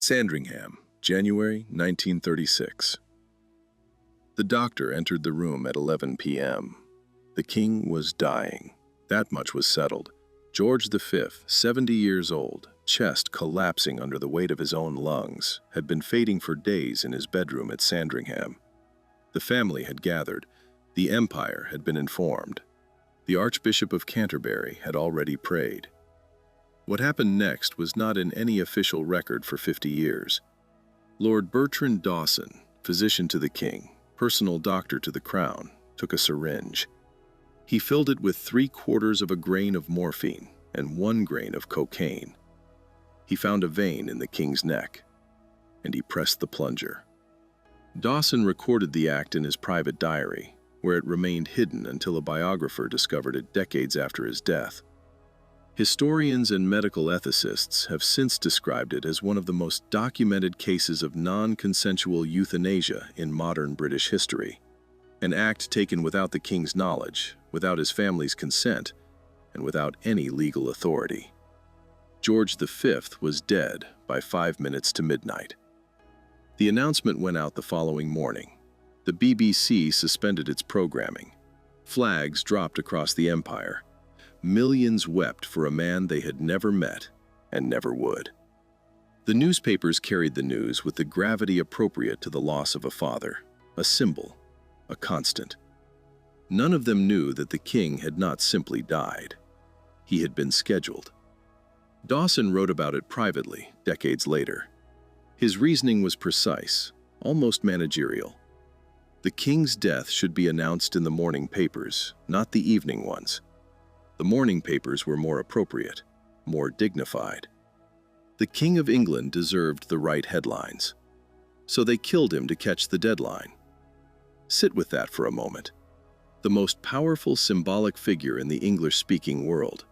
Sandringham, January 1936. The doctor entered the room at 11 p.m. The king was dying. That much was settled. George V, 70 years old, chest collapsing under the weight of his own lungs, had been fading for days in his bedroom at Sandringham. The family had gathered. The Empire had been informed. The Archbishop of Canterbury had already prayed. What happened next was not in any official record for 50 years. Lord Bertrand Dawson, physician to the king, personal doctor to the crown, took a syringe. He filled it with 3/4 of a grain of morphine and 1 grain of cocaine. He found a vein in the king's neck, and he pressed the plunger. Dawson recorded the act in his private diary, where it remained hidden until a biographer discovered it decades after his death. Historians and medical ethicists have since described it as one of the most documented cases of non-consensual euthanasia in modern British history, an act taken without the king's knowledge, without his family's consent, and without any legal authority. George V was dead by 5 minutes to midnight. The announcement went out the following morning. The BBC suspended its programming. Flags dropped across the empire. Millions wept for a man they had never met and never would. The newspapers carried the news with the gravity appropriate to the loss of a father, a symbol, a constant. None of them knew that the king had not simply died. He had been scheduled. Dawson wrote about it privately, decades later. His reasoning was precise, almost managerial. The king's death should be announced in the morning papers, not the evening ones. The morning papers were more appropriate, more dignified. The King of England deserved the right headlines. So they killed him to catch the deadline. Sit with that for a moment. The most powerful symbolic figure in the English-speaking world,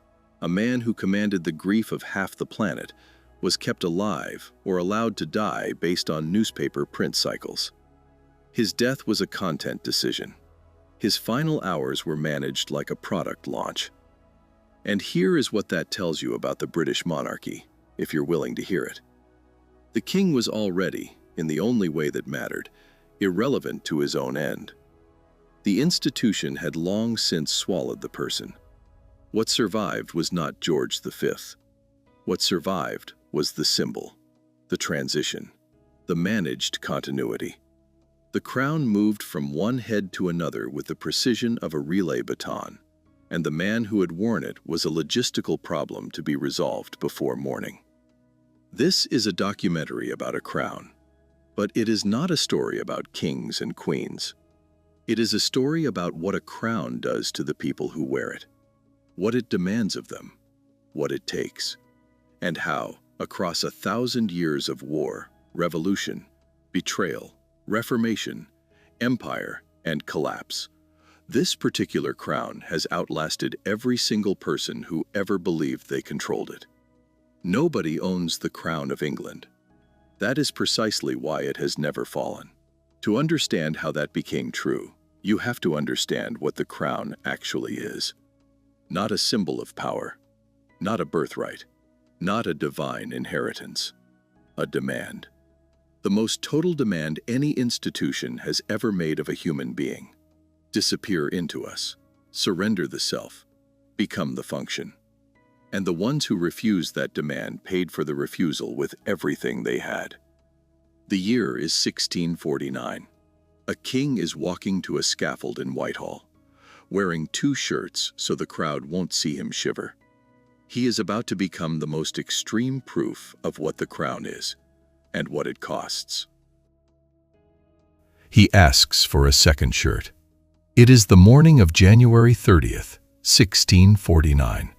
a man who commanded the grief of half the planet, was kept alive or allowed to die based on newspaper print cycles. His death was a content decision. His final hours were managed like a product launch. And here is what that tells you about the British monarchy, if you're willing to hear it. The king was already, in the only way that mattered, irrelevant to his own end. The institution had long since swallowed the person. What survived was not George V. What survived was the symbol, the transition, the managed continuity. The crown moved from one head to another with the precision of a relay baton, and the man who had worn it was a logistical problem to be resolved before morning. This is a documentary about a crown, but it is not a story about kings and queens. It is a story about what a crown does to the people who wear it, what it demands of them, what it takes, and how, across 1,000 years of war, revolution, betrayal, reformation, empire, and collapse, this particular crown has outlasted every single person who ever believed they controlled it. Nobody owns the crown of England. That is precisely why it has never fallen. To understand how that became true, you have to understand what the crown actually is. Not a symbol of power, not a birthright, not a divine inheritance. A demand. The most total demand any institution has ever made of a human being. Disappear into us, surrender the self, become the function. And the ones who refused that demand paid for the refusal with everything they had. The year is 1649. A king is walking to a scaffold in Whitehall, wearing 2 shirts so the crowd won't see him shiver. He is about to become the most extreme proof of what the crown is and what it costs. He asks for a second shirt. It is the morning of January 30th, 1649,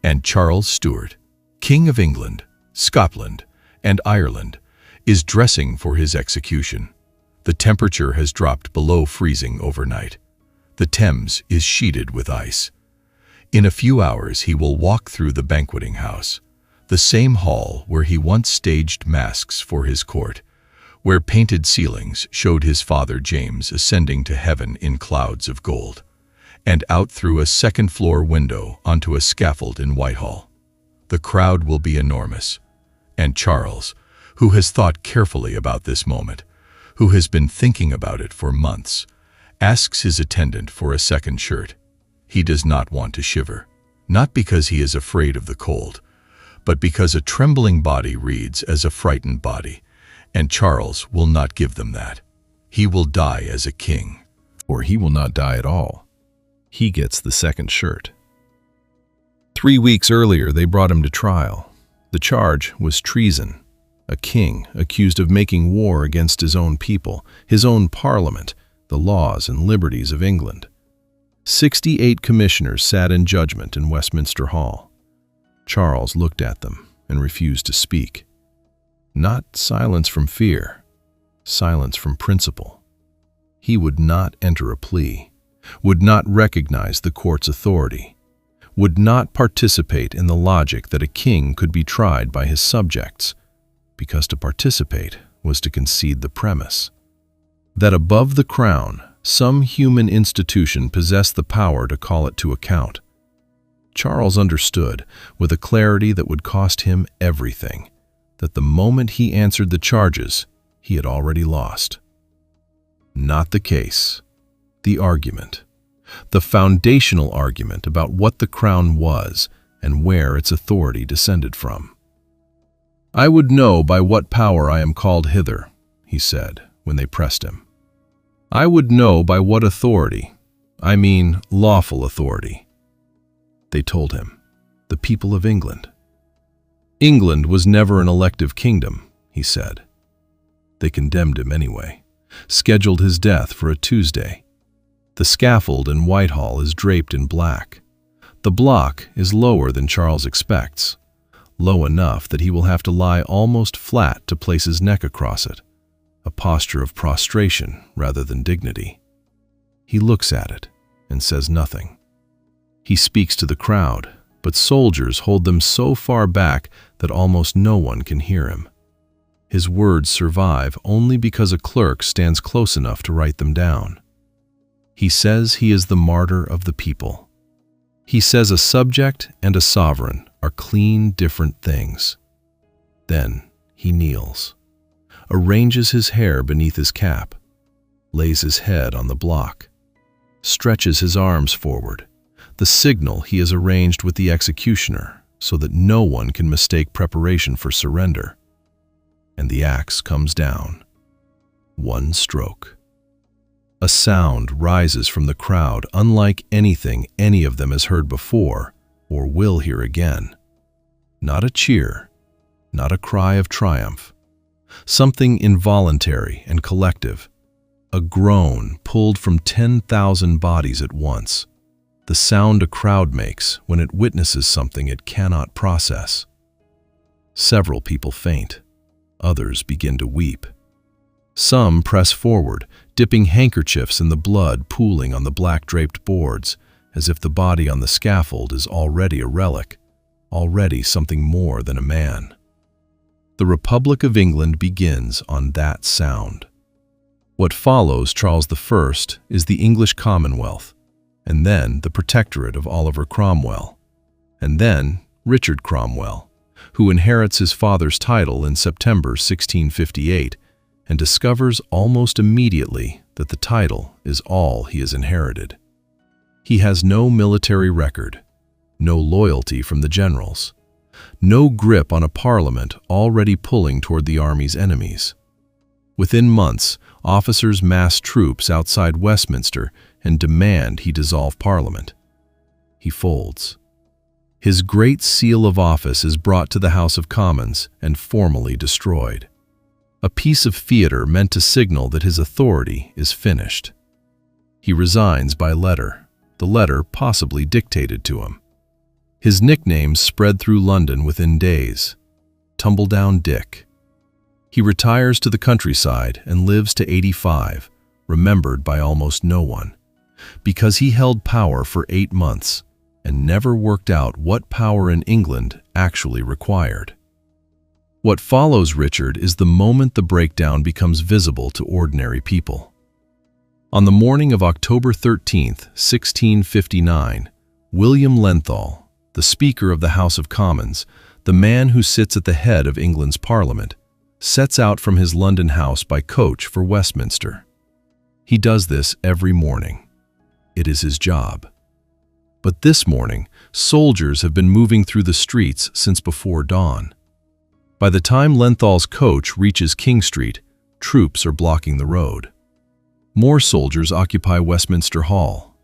and Charles Stuart, King of England, Scotland, and Ireland, is dressing for his execution. The temperature has dropped below freezing overnight. The Thames is sheeted with ice. In a few hours he will walk through the banqueting house, the same hall where he once staged masques for his court, where painted ceilings showed his father James ascending to heaven in clouds of gold, and out through a second-floor window onto a scaffold in Whitehall. The crowd will be enormous, and Charles, who has thought carefully about this moment, who has been thinking about it for months, asks his attendant for a second shirt. He does not want to shiver, not because he is afraid of the cold, but because a trembling body reads as a frightened body, and Charles will not give them that. He will die as a king. Or he will not die at all. He gets the second shirt. 3 weeks earlier, they brought him to trial. The charge was treason. A king accused of making war against his own people, his own parliament, the laws and liberties of England. 68 commissioners sat in judgment in Westminster Hall. Charles looked at them and refused to speak. Not silence from fear, silence from principle. He would not enter a plea, would not recognize the court's authority, would not participate in the logic that a king could be tried by his subjects, because to participate was to concede the premise that above the crown, some human institution possessed the power to call it to account. Charles understood, with a clarity that would cost him everything, that the moment he answered the charges, he had already lost. Not the case. The argument. The foundational argument about what the crown was and where its authority descended from. "I would know by what power I am called hither," he said when they pressed him. "I would know by what authority, I mean lawful authority." They told him, "The people of England." "England was never an elective kingdom," he said. They condemned him anyway, scheduled his death for a Tuesday. The scaffold in Whitehall is draped in black. The block is lower than Charles expects, low enough that he will have to lie almost flat to place his neck across it, a posture of prostration rather than dignity. He looks at it and says nothing. He speaks to the crowd, but soldiers hold them so far back that almost no one can hear him. His words survive only because a clerk stands close enough to write them down. He says he is the martyr of the people. He says a subject and a sovereign are clean different things. Then he kneels, arranges his hair beneath his cap, lays his head on the block, stretches his arms forward, the signal he has arranged with the executioner so that no one can mistake preparation for surrender. And the axe comes down. One stroke. A sound rises from the crowd unlike anything any of them has heard before or will hear again. Not a cheer, not a cry of triumph. Something involuntary and collective. A groan pulled from 10,000 bodies at once. The sound a crowd makes when it witnesses something it cannot process. Several people faint. Others begin to weep. Some press forward, dipping handkerchiefs in the blood pooling on the black-draped boards, as if the body on the scaffold is already a relic, already something more than a man. The Republic of England begins on that sound. What follows Charles I is the English Commonwealth, and then the Protectorate of Oliver Cromwell, and then Richard Cromwell, who inherits his father's title in September 1658 and discovers almost immediately that the title is all he has inherited. He has no military record, no loyalty from the generals, no grip on a parliament already pulling toward the army's enemies. Within months, officers mass troops outside Westminster and demand he dissolve Parliament. He folds. His great seal of office is brought to the House of Commons and formally destroyed. A piece of theater meant to signal that his authority is finished. He resigns by letter, the letter possibly dictated to him. His nicknames spread through London within days. Tumbledown Dick. He retires to the countryside and lives to 85, remembered by almost no one, because he held power for 8 months and never worked out what power in England actually required. What follows Richard is the moment the breakdown becomes visible to ordinary people. On the morning of October 13th, 1659, William Lenthal, the Speaker of the House of Commons, the man who sits at the head of England's Parliament, sets out from his London house by coach for Westminster. He does this every morning. It is his job. But this morning, soldiers have been moving through the streets since before dawn. By the time Lenthal's coach reaches King Street, troops are blocking the road. More soldiers occupy Westminster Hall.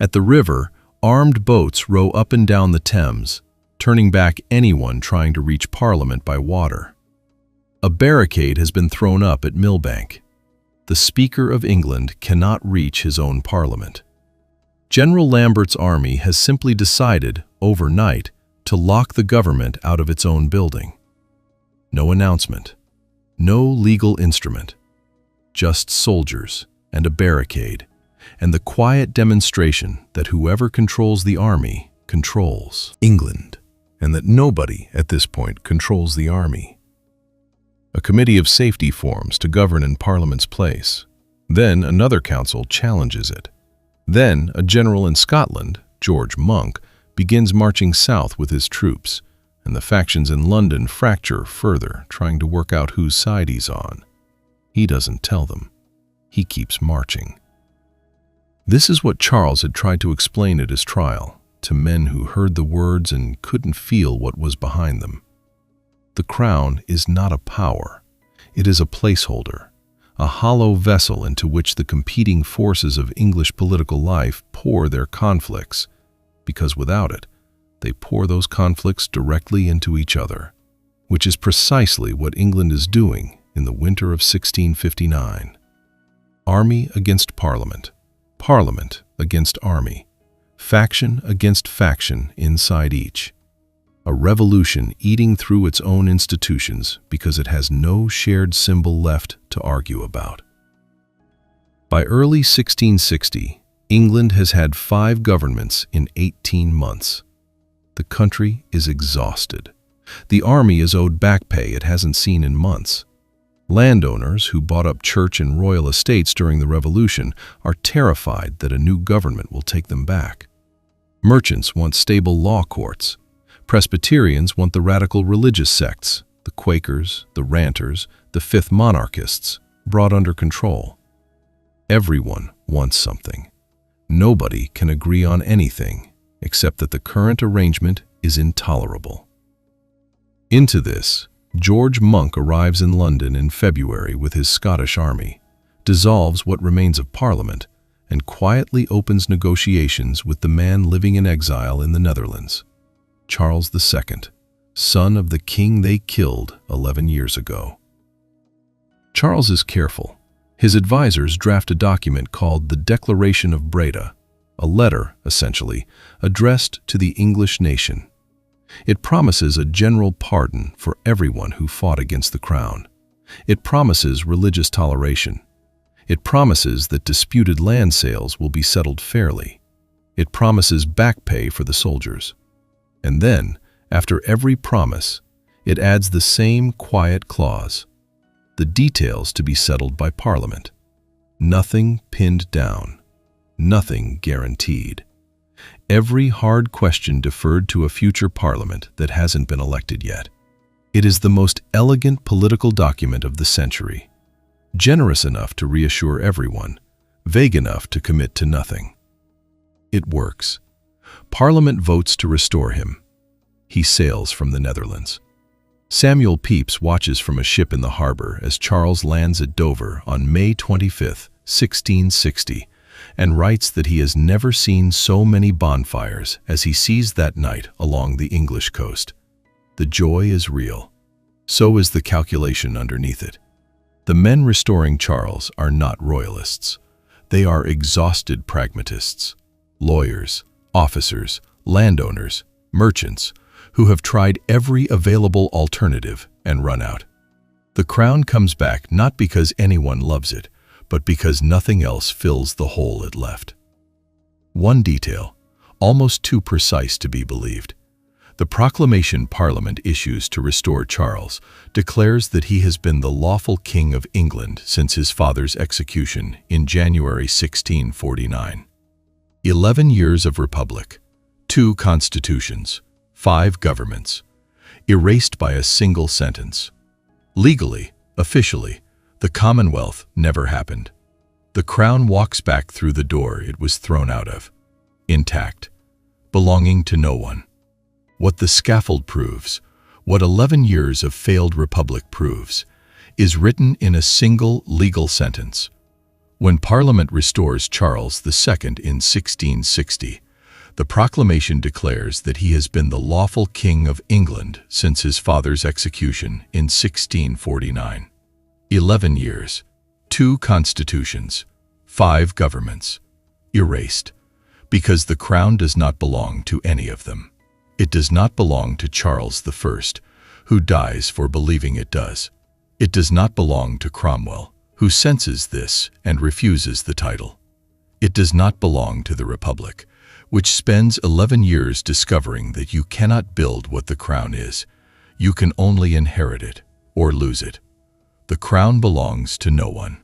At the river, armed boats row up and down the Thames, turning back anyone trying to reach Parliament by water. A barricade has been thrown up at Millbank. The Speaker of England cannot reach his own Parliament. General Lambert's army has simply decided, overnight, to lock the government out of its own building. No announcement, no legal instrument, just soldiers and a barricade, and the quiet demonstration that whoever controls the army controls England, and that nobody at this point controls the army. A committee of safety forms to govern in Parliament's place. Then another council challenges it. Then a general in Scotland, George Monk, begins marching south with his troops, and the factions in London fracture further, trying to work out whose side he's on. He doesn't tell them. He keeps marching. This is what Charles had tried to explain at his trial, to men who heard the words and couldn't feel what was behind them. The crown is not a power. It is a placeholder, a hollow vessel into which the competing forces of English political life pour their conflicts, because without it, they pour those conflicts directly into each other, which is precisely what England is doing in the winter of 1659. Army against Parliament, Parliament against army, faction against faction inside each. A revolution eating through its own institutions because it has no shared symbol left to argue about. By early 1660, England has had 5 governments in 18 months. The country is exhausted. The army is owed back pay it hasn't seen in months. Landowners who bought up church and royal estates during the Revolution are terrified that a new government will take them back. Merchants want stable law courts. Presbyterians want the radical religious sects, the Quakers, the Ranters, the Fifth Monarchists, brought under control. Everyone wants something. Nobody can agree on anything, except that the current arrangement is intolerable. Into this, George Monk arrives in London in February with his Scottish army, dissolves what remains of Parliament, and quietly opens negotiations with the man living in exile in the Netherlands, Charles II, son of the king they killed 11 years ago. Charles is careful. His advisors draft a document called the Declaration of Breda, a letter, essentially, addressed to the English nation. It promises a general pardon for everyone who fought against the crown. It promises religious toleration. It promises that disputed land sales will be settled fairly. It promises back pay for the soldiers. And then, after every promise, it adds the same quiet clause: the details to be settled by Parliament. Nothing pinned down, nothing guaranteed. Every hard question deferred to a future Parliament that hasn't been elected yet. It is the most elegant political document of the century, generous enough to reassure everyone, vague enough to commit to nothing. It works. Parliament votes to restore him. He sails from the Netherlands. Samuel Pepys watches from a ship in the harbor as Charles lands at Dover on May 25, 1660, and writes that he has never seen so many bonfires as he sees that night along the English coast. The joy is real. So is the calculation underneath it. The men restoring Charles are not royalists. They are exhausted pragmatists, lawyers, officers, landowners, merchants, who have tried every available alternative and run out. The crown comes back not because anyone loves it, but because nothing else fills the hole it left. One detail, almost too precise to be believed. The proclamation Parliament issues to restore Charles declares that he has been the lawful king of England since his father's execution in January 1649. 11 years of republic, 2 constitutions, 5 governments, erased by a single sentence. Legally, officially, the Commonwealth never happened. The crown walks back through the door it was thrown out of, intact, belonging to no one. What the scaffold proves, what 11 years of failed republic proves, is written in a single legal sentence. When Parliament restores Charles II in 1660, the proclamation declares that he has been the lawful King of England since his father's execution in 1649. 11 years, 2 constitutions, 5 governments, erased, because the crown does not belong to any of them. It does not belong to Charles I, who dies for believing it does. It does not belong to Cromwell, who senses this and refuses the title. It does not belong to the Republic, which spends 11 years discovering that you cannot build what the crown is. You can only inherit it or lose it. The crown belongs to no one.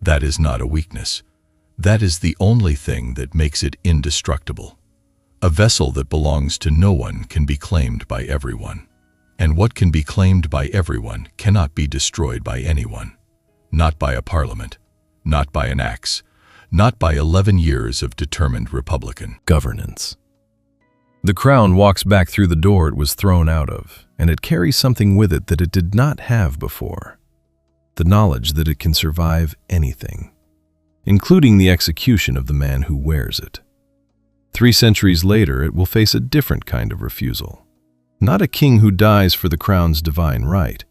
That is not a weakness. That is the only thing that makes it indestructible. A vessel that belongs to no one can be claimed by everyone. And what can be claimed by everyone cannot be destroyed by anyone. Not by a parliament, not by an axe, not by 11 years of determined Republican governance. The crown walks back through the door it was thrown out of, and it carries something with it that it did not have before. The knowledge that it can survive anything, including the execution of the man who wears it. 3 centuries later, it will face a different kind of refusal. Not a king who dies for the crown's divine right,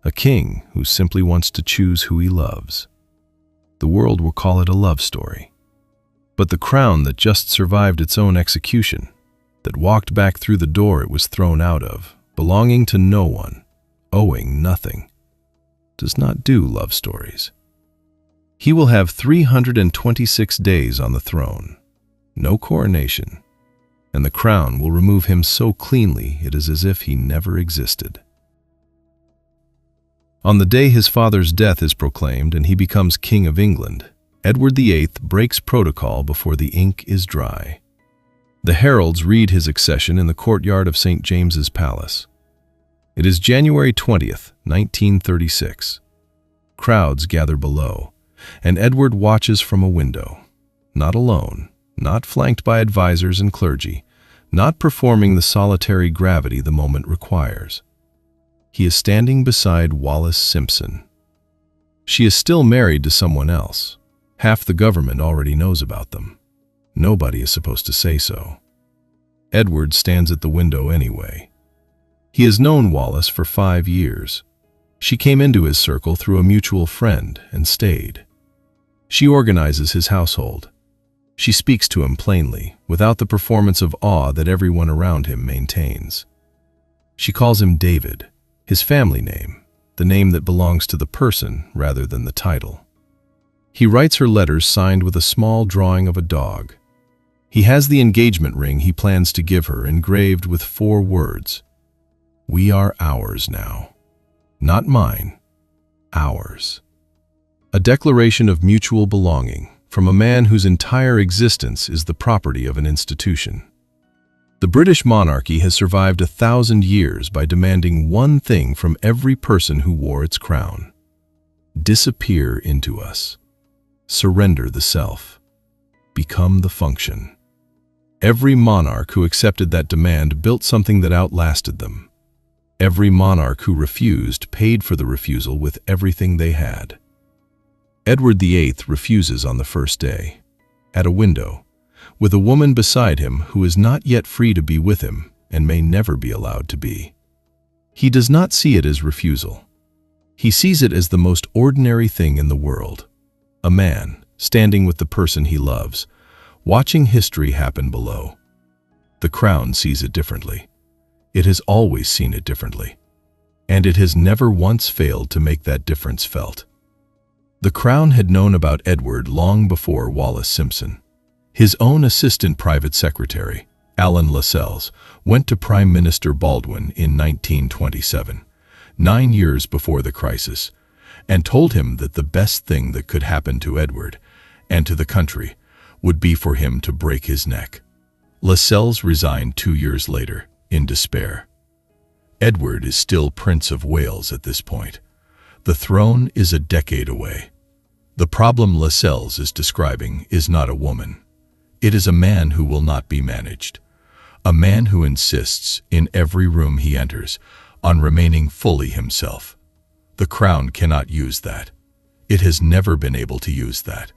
a king who simply wants to choose who he loves. The world will call it a love story. But the crown that just survived its own execution, that walked back through the door it was thrown out of, belonging to no one, owing nothing, does not do love stories. He will have 326 days on the throne, no coronation, and the crown will remove him so cleanly it is as if he never existed. On the day his father's death is proclaimed and he becomes King of England, Edward VIII breaks protocol before the ink is dry. The heralds read his accession in the courtyard of St. James's Palace. It is January 20th, 1936. Crowds gather below, and Edward watches from a window, not alone, not flanked by advisors and clergy, not performing the solitary gravity the moment requires. He is standing beside Wallis Simpson. She is still married to someone else. Half the government already knows about them. Nobody is supposed to say so. Edward stands at the window anyway. He has known Wallis for 5 years. She came into his circle through a mutual friend and stayed. She organizes his household. She speaks to him plainly, without the performance of awe that everyone around him maintains. She calls him David, his family name, the name that belongs to the person rather than the title. He writes her letters signed with a small drawing of a dog. He has the engagement ring he plans to give her engraved with 4 words. We are ours now. Not mine, ours. A declaration of mutual belonging from a man whose entire existence is the property of an institution. The British monarchy has survived 1,000 years by demanding one thing from every person who wore its crown. Disappear into us. Surrender the self. Become the function. Every monarch who accepted that demand built something that outlasted them. Every monarch who refused paid for the refusal with everything they had. Edward VIII refuses on the first day, at a window, with a woman beside him who is not yet free to be with him and may never be allowed to be. He does not see it as refusal. He sees it as the most ordinary thing in the world. A man standing with the person he loves, watching history happen below. The crown sees it differently. It has always seen it differently, and it has never once failed to make that difference felt. The crown had known about Edward long before Wallis Simpson. His own assistant private secretary, Alan Lascelles, went to Prime Minister Baldwin in 1927, 9 years before the crisis, and told him that the best thing that could happen to Edward and to the country would be for him to break his neck. Lascelles resigned 2 years later, in despair. Edward is still Prince of Wales at this point, The throne is a decade away. The problem Lascelles is describing is not a woman. It is a man who will not be managed. A man who insists, in every room he enters, on remaining fully himself. The crown cannot use that. It has never been able to use that.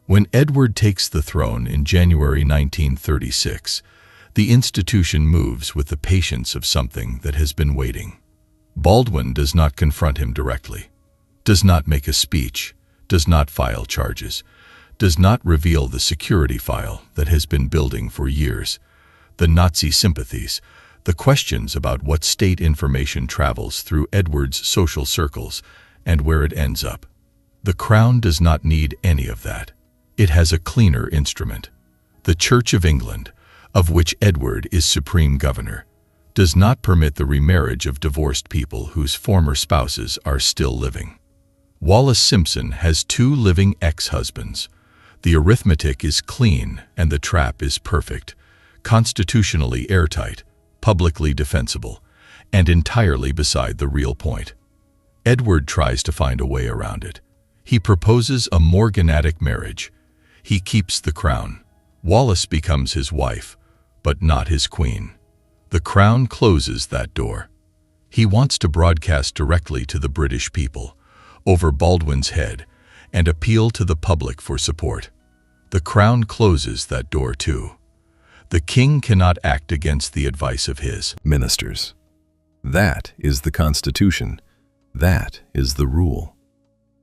When Edward takes the throne in January 1936, the institution moves with the patience of something that has been waiting. Baldwin does not confront him directly, does not make a speech, does not file charges, does not reveal the security file that has been building for years, the Nazi sympathies, the questions about what state information travels through Edward's social circles and where it ends up. The Crown does not need any of that. It has a cleaner instrument. The Church of England, of which Edward is supreme governor, does not permit the remarriage of divorced people whose former spouses are still living. Wallace Simpson has 2 living ex-husbands. The arithmetic is clean and the trap is perfect, constitutionally airtight, publicly defensible, and entirely beside the real point. Edward tries to find a way around it. He proposes a morganatic marriage. He keeps the crown. Wallace becomes his wife, but not his queen. The Crown closes that door. He wants to broadcast directly to the British people, over Baldwin's head, and appeal to the public for support. The Crown closes that door too. The king cannot act against the advice of his ministers. That is the Constitution. That is the rule.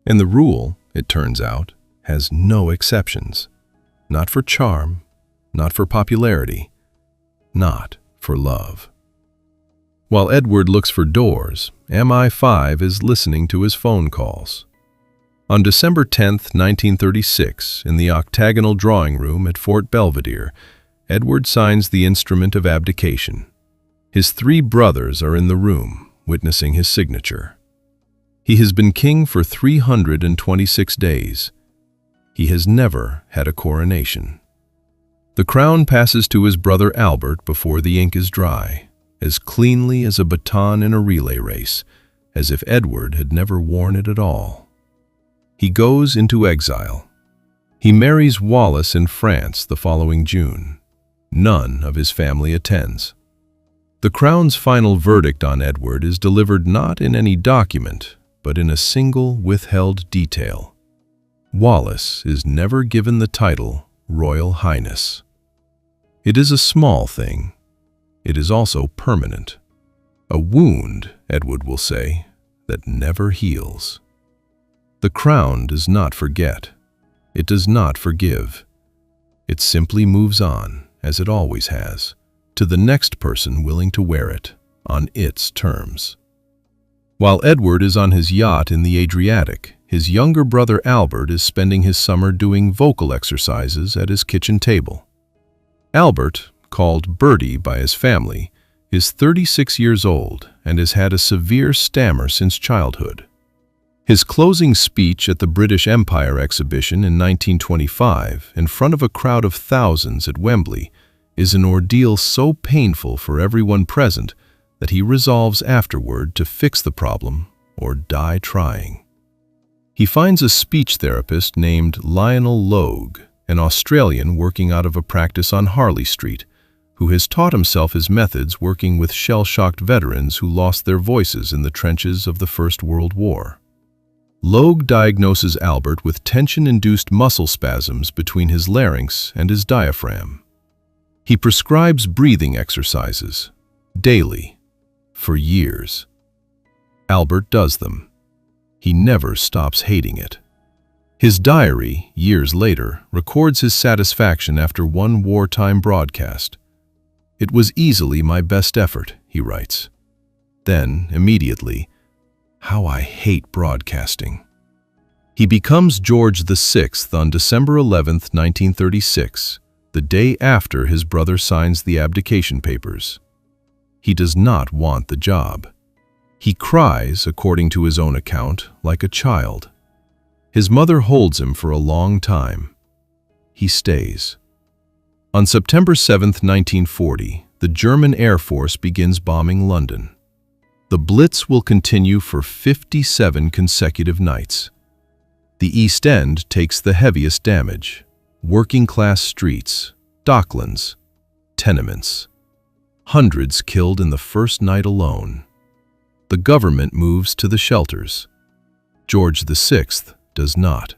And the rule, it turns out, has no exceptions. Not for charm, not for popularity, not for love. While Edward looks for doors, MI5 is listening to his phone calls. On December 10, 1936, in the octagonal drawing room at Fort Belvedere, Edward signs the instrument of abdication. His 3 brothers are in the room, witnessing his signature. He has been king for 326 days. He has never had a coronation. The crown passes to his brother Albert before the ink is dry, as cleanly as a baton in a relay race, as if Edward had never worn it at all. He goes into exile. He marries Wallace in France the following June. None of his family attends. The crown's final verdict on Edward is delivered not in any document, but in a single withheld detail. Wallace is never given the title Royal Highness. It is a small thing. It is also permanent. A wound, Edward will say, that never heals. The crown does not forget. It does not forgive. It simply moves on, as it always has, to the next person willing to wear it, on its terms. While Edward is on his yacht in the Adriatic, his younger brother Albert is spending his summer doing vocal exercises at his kitchen table. Albert, called Bertie by his family, is 36 years old and has had a severe stammer since childhood. His closing speech at the British Empire exhibition in 1925, in front of a crowd of thousands at Wembley, is an ordeal so painful for everyone present that he resolves afterward to fix the problem or die trying. He finds a speech therapist named Lionel Logue, an Australian working out of a practice on Harley Street, who has taught himself his methods working with shell-shocked veterans who lost their voices in the trenches of the First World War. Logue diagnoses Albert with tension-induced muscle spasms between his larynx and his diaphragm. He prescribes breathing exercises, daily, for years. Albert does them. He never stops hating it. His diary, years later, records his satisfaction after one wartime broadcast. "It was easily my best effort," he writes. Then, immediately, "How I hate broadcasting." He becomes George VI on December 11, 1936, the day after his brother signs the abdication papers. He does not want the job. He cries, according to his own account, like a child. His mother holds him for a long time. He stays. On September 7, 1940, the German Air Force begins bombing London. The Blitz will continue for 57 consecutive nights. The East End takes the heaviest damage. Working-class streets, docklands, tenements. Hundreds killed in the first night alone. The government moves to the shelters. George VI does not.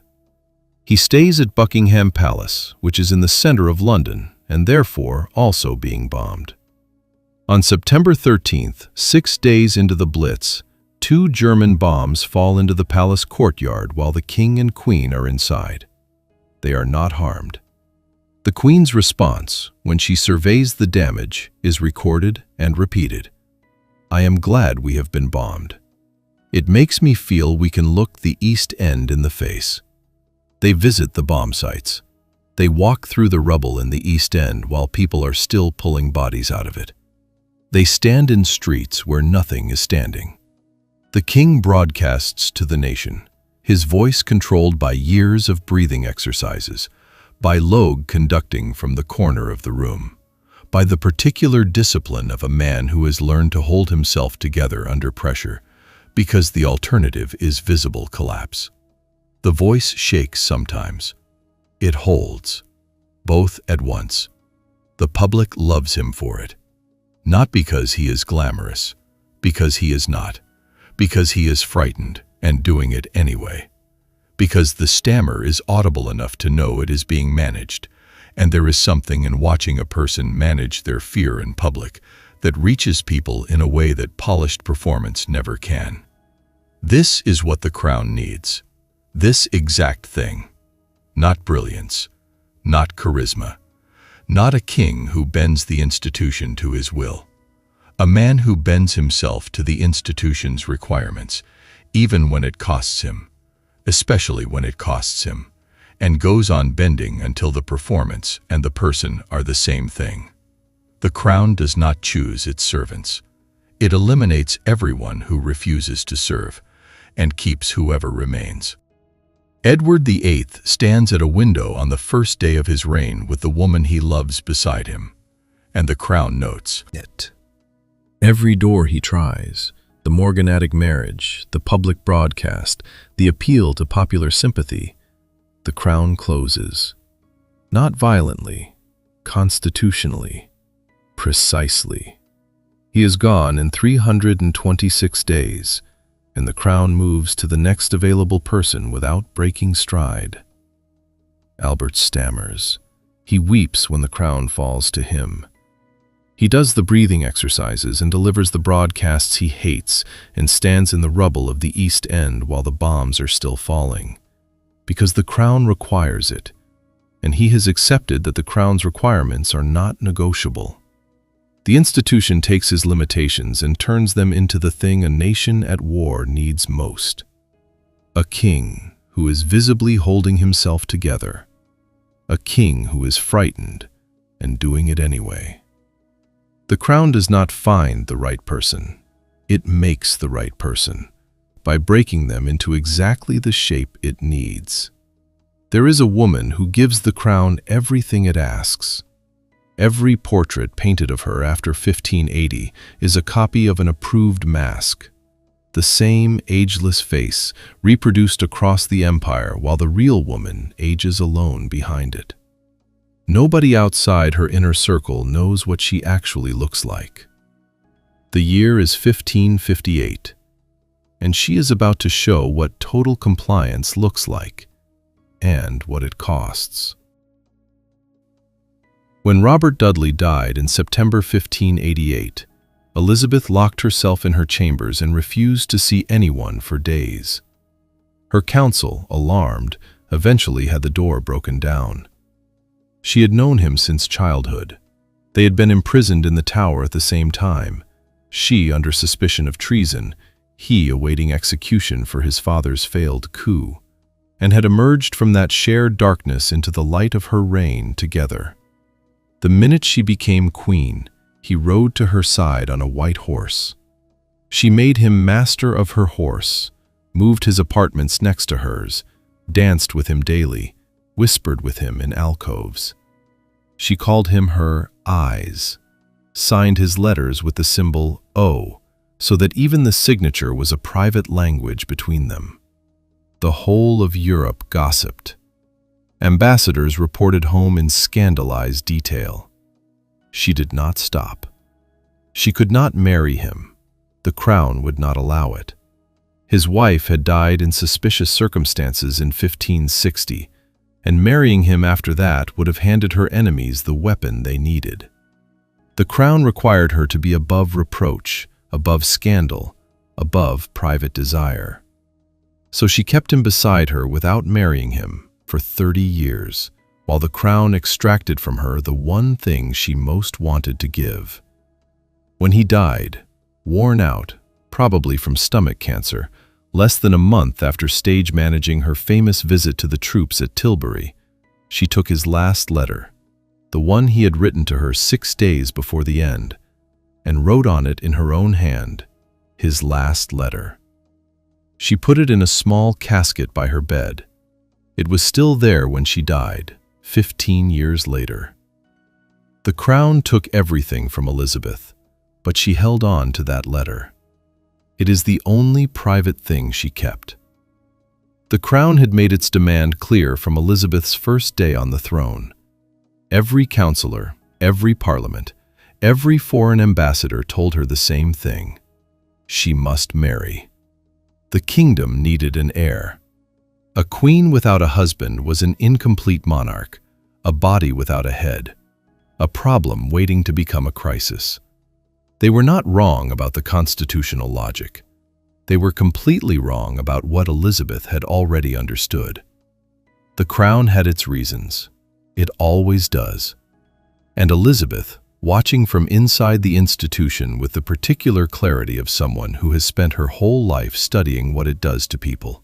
He stays at Buckingham Palace, which is in the center of London, and therefore also being bombed. On September 13th, 6 days into the Blitz, 2 German bombs fall into the palace courtyard while the King and Queen are inside. They are not harmed. The Queen's response, when she surveys the damage, is recorded and repeated. "I am glad we have been bombed. It makes me feel we can look the East End in the face." They visit the bomb sites. They walk through the rubble in the East End while people are still pulling bodies out of it. They stand in streets where nothing is standing. The King broadcasts to the nation, his voice controlled by years of breathing exercises, by Logue conducting from the corner of the room, by the particular discipline of a man who has learned to hold himself together under pressure, because the alternative is visible collapse. The voice shakes sometimes. It holds, both at once. The public loves him for it. Not because he is glamorous, because he is not, because he is frightened and doing it anyway, because the stammer is audible enough to know it is being managed, and there is something in watching a person manage their fear in public that reaches people in a way that polished performance never can. This is what the crown needs. This exact thing. Not brilliance, not charisma, not a king who bends the institution to his will. A man who bends himself to the institution's requirements, even when it costs him, especially when it costs him, and goes on bending until the performance and the person are the same thing. The crown does not choose its servants. It eliminates everyone who refuses to serve, and keeps whoever remains. Edward VIII stands at a window on the first day of his reign with the woman he loves beside him, and the crown notes it. Every door he tries, the morganatic marriage, the public broadcast, the appeal to popular sympathy, the crown closes. Not violently, constitutionally, precisely. He is gone in 326 days, and the crown moves to the next available person without breaking stride. Albert stammers. He weeps when the crown falls to him. He does the breathing exercises and delivers the broadcasts he hates and stands in the rubble of the East End while the bombs are still falling. Because the crown requires it, and he has accepted that the crown's requirements are not negotiable. The institution takes his limitations and turns them into the thing a nation at war needs most. A king who is visibly holding himself together. A king who is frightened and doing it anyway. The crown does not find the right person. It makes the right person by breaking them into exactly the shape it needs. There is a woman who gives the crown everything it asks. Every portrait painted of her after 1580 is a copy of an approved mask. The same ageless face reproduced across the empire while the real woman ages alone behind it. Nobody outside her inner circle knows what she actually looks like. The year is 1558, and she is about to show what total compliance looks like and what it costs. When Robert Dudley died in September 1588, Elizabeth locked herself in her chambers and refused to see anyone for days. Her council, alarmed, eventually had the door broken down. She had known him since childhood. They had been imprisoned in the Tower at the same time, she under suspicion of treason, he awaiting execution for his father's failed coup, and had emerged from that shared darkness into the light of her reign together. The minute she became queen, he rode to her side on a white horse. She made him master of her horse, moved his apartments next to hers, danced with him daily, whispered with him in alcoves. She called him her eyes, signed his letters with the symbol O, so that even the signature was a private language between them. The whole of Europe gossiped. Ambassadors reported home in scandalized detail. She did not stop. She could not marry him. The crown would not allow it. His wife had died in suspicious circumstances in 1560, and marrying him after that would have handed her enemies the weapon they needed. The crown required her to be above reproach, above scandal, above private desire. So she kept him beside her without marrying him for 30 years, while the crown extracted from her the one thing she most wanted to give. When he died, worn out, probably from stomach cancer, less than a month after stage managing her famous visit to the troops at Tilbury, she took his last letter, the one he had written to her 6 days before the end, and wrote on it in her own hand, his last letter. She put it in a small casket by her bed. It was still there when she died, 15 years later. The crown took everything from Elizabeth, but she held on to that letter. It is the only private thing she kept. The crown had made its demand clear from Elizabeth's first day on the throne. Every councillor, every parliament, every foreign ambassador told her the same thing. She must marry. The kingdom needed an heir. A queen without a husband was an incomplete monarch, a body without a head, a problem waiting to become a crisis. They were not wrong about the constitutional logic. They were completely wrong about what Elizabeth had already understood. The crown had its reasons. It always does. And Elizabeth, watching from inside the institution with the particular clarity of someone who has spent her whole life studying what it does to people,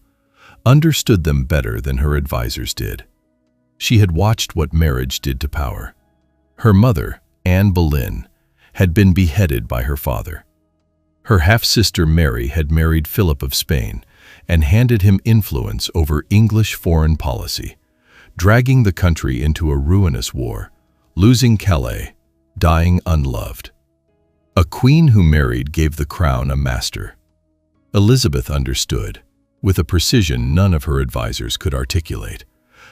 understood them better than her advisors did. She had watched what marriage did to power. Her mother, Anne Boleyn, had been beheaded by her father. Her half-sister Mary had married Philip of Spain and handed him influence over English foreign policy, dragging the country into a ruinous war, losing Calais, dying unloved. A queen who married gave the crown a master. Elizabeth understood, with a precision none of her advisors could articulate,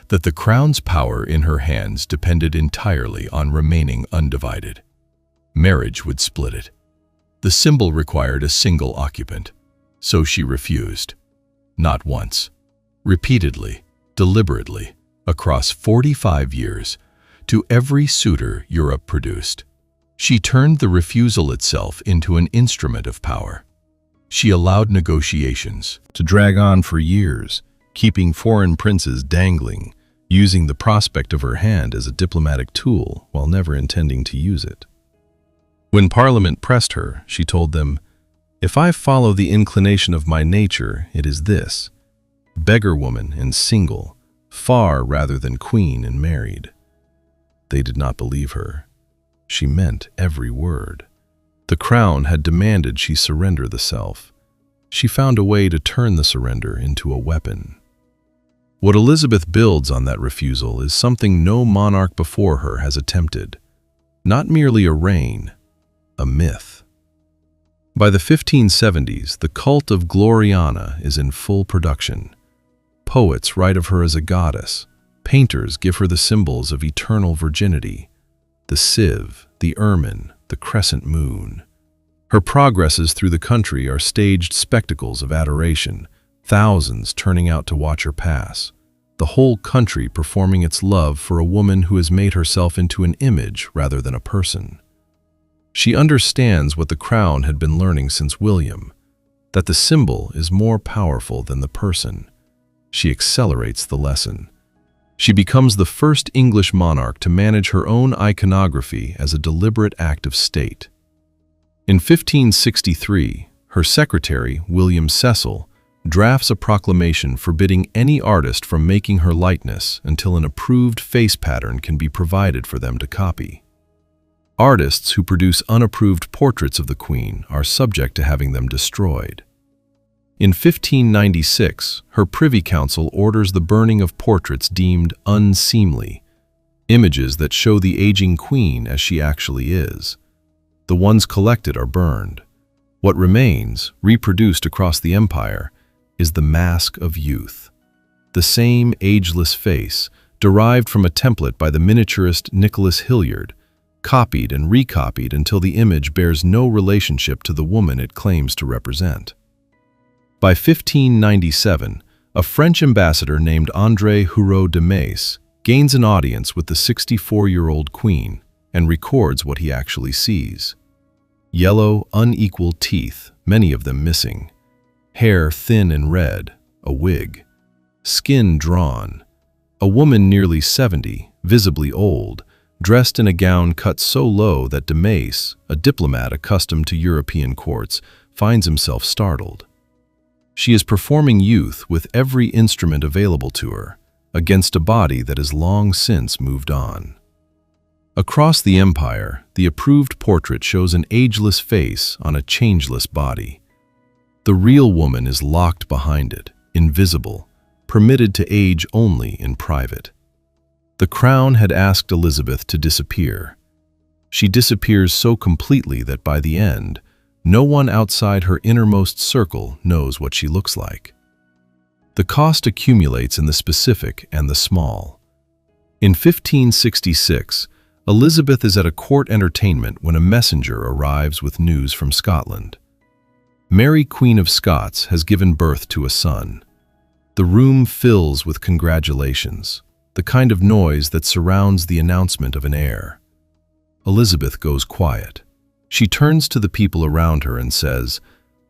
that the crown's power in her hands depended entirely on remaining undivided. Marriage would split it. The symbol required a single occupant, so she refused. Not once, repeatedly, deliberately, across 45 years, to every suitor Europe produced. She turned the refusal itself into an instrument of power. She allowed negotiations to drag on for years, keeping foreign princes dangling, using the prospect of her hand as a diplomatic tool while never intending to use it. When Parliament pressed her, she told them, "If I follow the inclination of my nature, it is this: beggar woman and single, far rather than queen and married." They did not believe her. She meant every word. The crown had demanded she surrender the self. She found a way to turn the surrender into a weapon. What Elizabeth builds on that refusal is something no monarch before her has attempted. Not merely a reign, a myth. By the 1570s, the cult of Gloriana is in full production. Poets write of her as a goddess. Painters give her the symbols of eternal virginity, the sieve, the ermine, the crescent moon. Her progresses through the country are staged spectacles of adoration, thousands turning out to watch her pass, the whole country performing its love for a woman who has made herself into an image rather than a person. She understands what the crown had been learning since William, that the symbol is more powerful than the person. She accelerates the lesson. She becomes the first English monarch to manage her own iconography as a deliberate act of state. In 1563, her secretary, William Cecil, drafts a proclamation forbidding any artist from making her likeness until an approved face pattern can be provided for them to copy. Artists who produce unapproved portraits of the Queen are subject to having them destroyed. In 1596, her Privy Council orders the burning of portraits deemed unseemly, images that show the aging Queen as she actually is. The ones collected are burned. What remains, reproduced across the empire, is the mask of youth. The same ageless face, derived from a template by the miniaturist Nicholas Hilliard, copied and recopied until the image bears no relationship to the woman it claims to represent. By 1597, a French ambassador named André Hurault de Mace gains an audience with the 64-year-old queen and records what he actually sees. Yellow, unequal teeth, many of them missing. Hair thin and red, a wig. Skin drawn. A woman nearly 70, visibly old, dressed in a gown cut so low that de Mace, a diplomat accustomed to European courts, finds himself startled. She is performing youth with every instrument available to her, against a body that has long since moved on. Across the empire, the approved portrait shows an ageless face on a changeless body. The real woman is locked behind it, invisible, permitted to age only in private. The crown had asked Elizabeth to disappear. She disappears so completely that by the end, no one outside her innermost circle knows what she looks like. The cost accumulates in the specific and the small. In 1566, Elizabeth is at a court entertainment when a messenger arrives with news from Scotland. Mary, Queen of Scots, has given birth to a son. The room fills with congratulations, the kind of noise that surrounds the announcement of an heir. Elizabeth goes quiet. She turns to the people around her and says,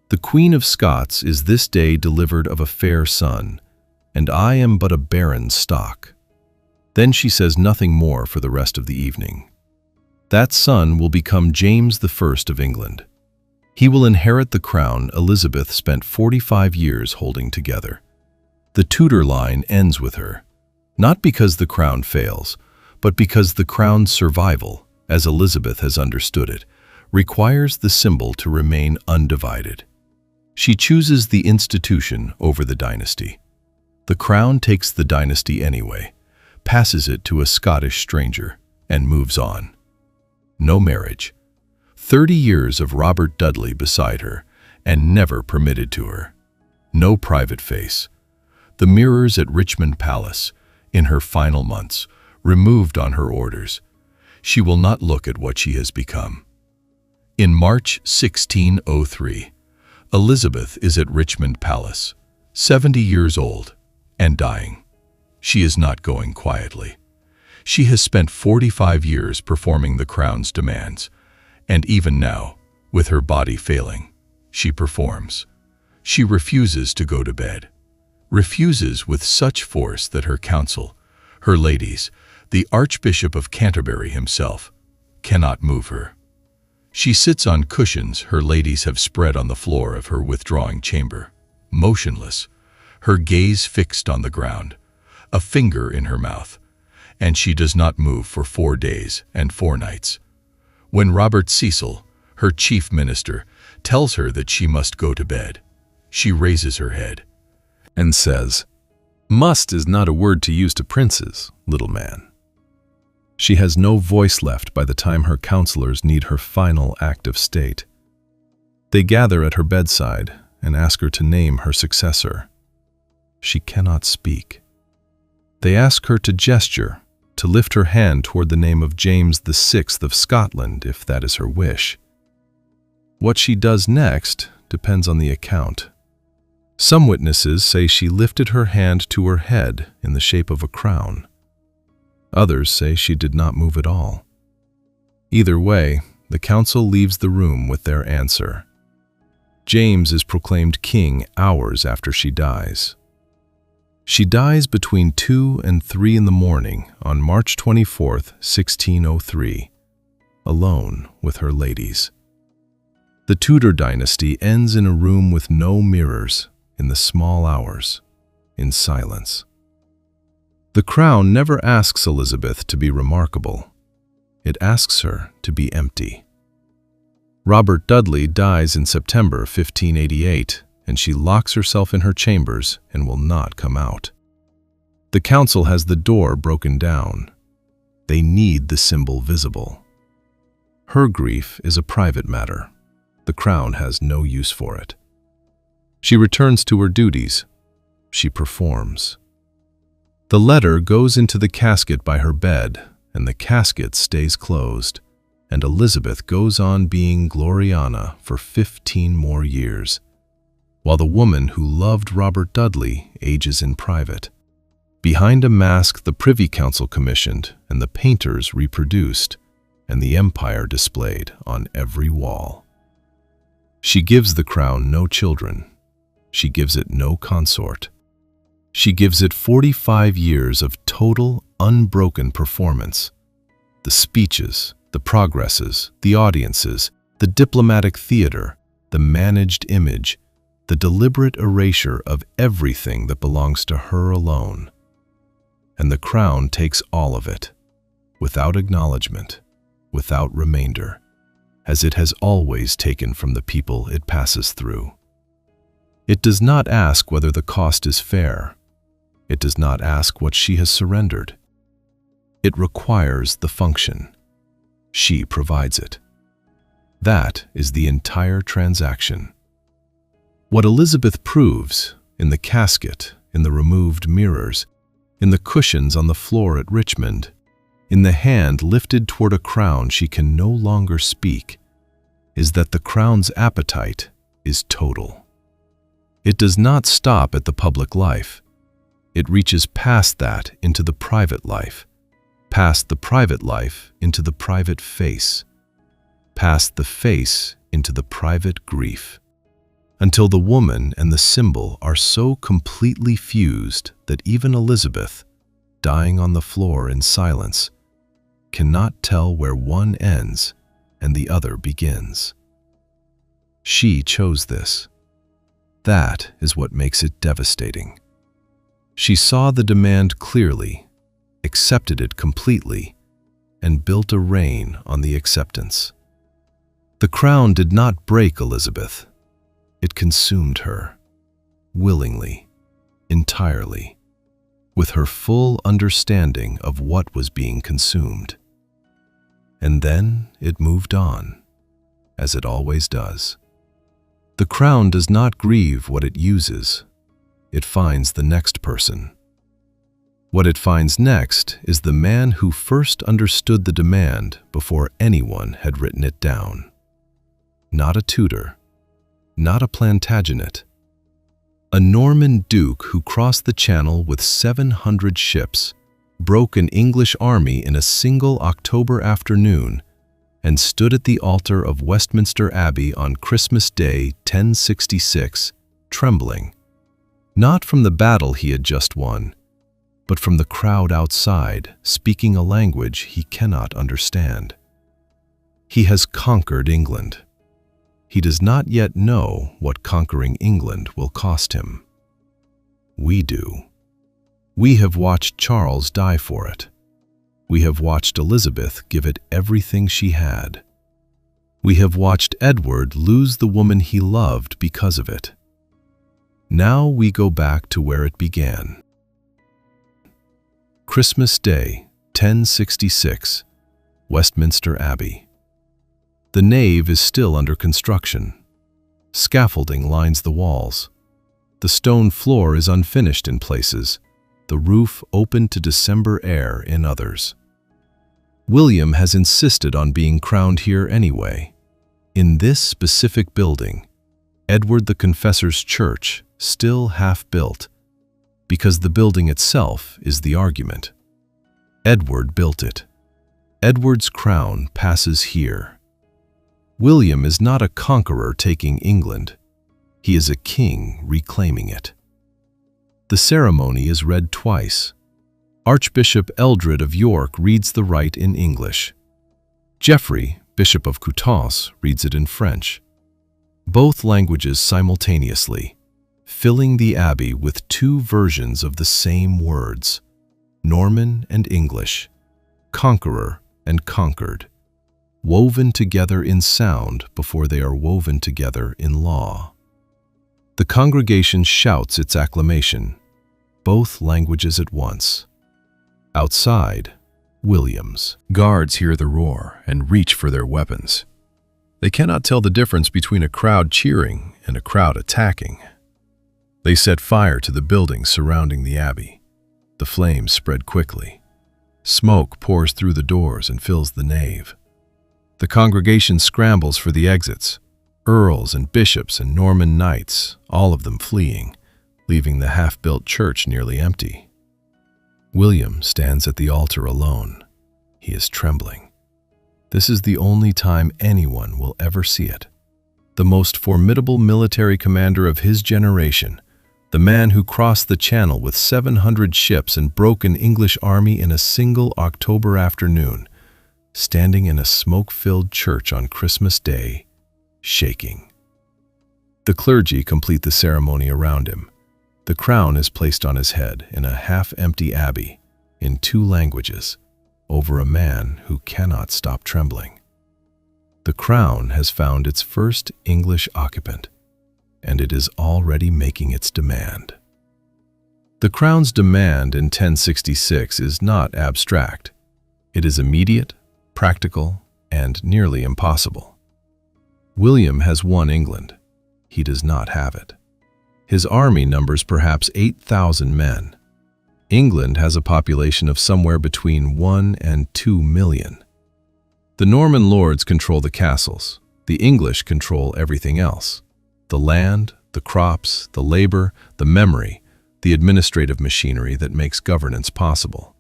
"The Queen of Scots is this day delivered of a fair son, and I am but a barren stock." Then she says nothing more for the rest of the evening. That son will become James I of England. He will inherit the crown Elizabeth spent 45 years holding together. The Tudor line ends with her, not because the crown fails, but because the crown's survival, as Elizabeth has understood it, requires the symbol to remain undivided. She chooses the institution over the dynasty. The crown takes the dynasty anyway, passes it to a Scottish stranger, and moves on. No marriage. 30 years of Robert Dudley beside her, and never permitted to her. No private face. The mirrors at Richmond Palace, in her final months, removed on her orders. She will not look at what she has become. In March 1603, Elizabeth is at Richmond Palace, 70 years old, and dying. She is not going quietly. She has spent 45 years performing the crown's demands, and even now, with her body failing, she performs. She refuses to go to bed. Refuses with such force that her council, her ladies, the Archbishop of Canterbury himself, cannot move her. She sits on cushions her ladies have spread on the floor of her withdrawing chamber, motionless, her gaze fixed on the ground, a finger in her mouth, and she does not move for 4 days and 4 nights. When Robert Cecil, her chief minister, tells her that she must go to bed, she raises her head and says, "Must is not a word to use to princes, little man." She has no voice left by the time her counselors need her final act of state. They gather at her bedside and ask her to name her successor. She cannot speak. They ask her to gesture, to lift her hand toward the name of James VI of Scotland, if that is her wish. What she does next depends on the account. Some witnesses say she lifted her hand to her head in the shape of a crown. Others say she did not move at all. Either way, the council leaves the room with their answer. James is proclaimed king hours after she dies. She dies between 2 and 3 in the morning on March 24th, 1603, alone with her ladies. The Tudor dynasty ends in a room with no mirrors, in the small hours, in silence. The crown never asks Elizabeth to be remarkable. It asks her to be empty. Robert Dudley dies in September 1588, and she locks herself in her chambers and will not come out. The council has the door broken down. They need the symbol visible. Her grief is a private matter. The crown has no use for it. She returns to her duties. She performs. The letter goes into the casket by her bed, and the casket stays closed, and Elizabeth goes on being Gloriana for 15 more years, while the woman who loved Robert Dudley ages in private. Behind a mask the Privy Council commissioned and the painters reproduced, and the empire displayed on every wall. She gives the crown no children. She gives it no consort. She gives it 45 years of total, unbroken performance. The speeches, the progresses, the audiences, the diplomatic theater, the managed image, the deliberate erasure of everything that belongs to her alone. And the crown takes all of it, without acknowledgement, without remainder, as it has always taken from the people it passes through. It does not ask whether the cost is fair. It does not ask what she has surrendered. It requires the function. She provides it. That is the entire transaction. What Elizabeth proves in the casket, in the removed mirrors, in the cushions on the floor at Richmond, in the hand lifted toward a crown she can no longer speak, is that the crown's appetite is total. It does not stop at the public life. It reaches past that into the private life, past the private life into the private face, past the face into the private grief, until the woman and the symbol are so completely fused that even Elizabeth, dying on the floor in silence, cannot tell where one ends and the other begins. She chose this. That is what makes it devastating. She saw the demand clearly, accepted it completely, and built a reign on the acceptance. The crown did not break Elizabeth. It consumed her, willingly, entirely, with her full understanding of what was being consumed. And then it moved on, as it always does. The crown does not grieve what it uses. It finds the next person. What it finds next is the man who first understood the demand before anyone had written it down. Not a Tudor, not a Plantagenet. A Norman duke who crossed the Channel with 700 ships, broke an English army in a single October afternoon, and stood at the altar of Westminster Abbey on Christmas Day 1066, trembling, not from the battle he had just won, but from the crowd outside, speaking a language he cannot understand. He has conquered England. He does not yet know what conquering England will cost him. We do. We have watched Charles die for it. We have watched Elizabeth give it everything she had. We have watched Edward lose the woman he loved because of it. Now we go back to where it began. Christmas Day, 1066, Westminster Abbey. The nave is still under construction. Scaffolding lines the walls. The stone floor is unfinished in places, the roof open to December air in others. William has insisted on being crowned here anyway. In this specific building, Edward the Confessor's church, still half-built, because the building itself is the argument. Edward built it. Edward's crown passes here. William is not a conqueror taking England. He is a king reclaiming it. The ceremony is read twice. Archbishop Eldred of York reads the rite in English. Geoffrey, Bishop of Coutances, reads it in French. Both languages simultaneously, filling the abbey with two versions of the same words, Norman and English, conqueror and conquered, woven together in sound before they are woven together in law. The congregation shouts its acclamation, both languages at once. Outside, Williams. Guards hear the roar and reach for their weapons. They cannot tell the difference between a crowd cheering and a crowd attacking. They set fire to the buildings surrounding the abbey. The flames spread quickly. Smoke pours through the doors and fills the nave. The congregation scrambles for the exits, earls and bishops and Norman knights, all of them fleeing, leaving the half-built church nearly empty. William stands at the altar alone. He is trembling. This is the only time anyone will ever see it. The most formidable military commander of his generation, the man who crossed the Channel with 700 ships and broke an English army in a single October afternoon, standing in a smoke-filled church on Christmas Day, shaking. The clergy complete the ceremony around him. The crown is placed on his head in a half-empty abbey, in 2 languages, over a man who cannot stop trembling. The crown has found its first English occupant, and it is already making its demand. The crown's demand in 1066 is not abstract. It is immediate, practical, and nearly impossible. William has won England. He does not have it. His army numbers perhaps 8,000 men. England has a population of somewhere between 1 and 2 million. The Norman lords control the castles. The English control everything else. The land, the crops, the labor, the memory, the administrative machinery that makes governance possible.